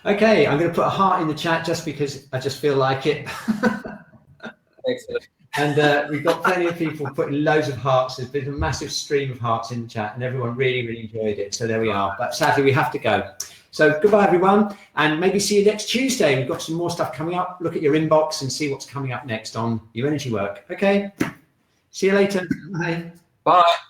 Okay, I'm going to put a heart in the chat just because I just feel like it. Excellent. And we've got plenty of people putting loads of hearts. There's been a massive stream of hearts in the chat, and everyone really, really enjoyed it. So there we are. But sadly, we have to go. So goodbye, everyone, and maybe see you next Tuesday. We've got some more stuff coming up. Look at your inbox and see what's coming up next on your energy work. Okay. See you later. Bye. Bye.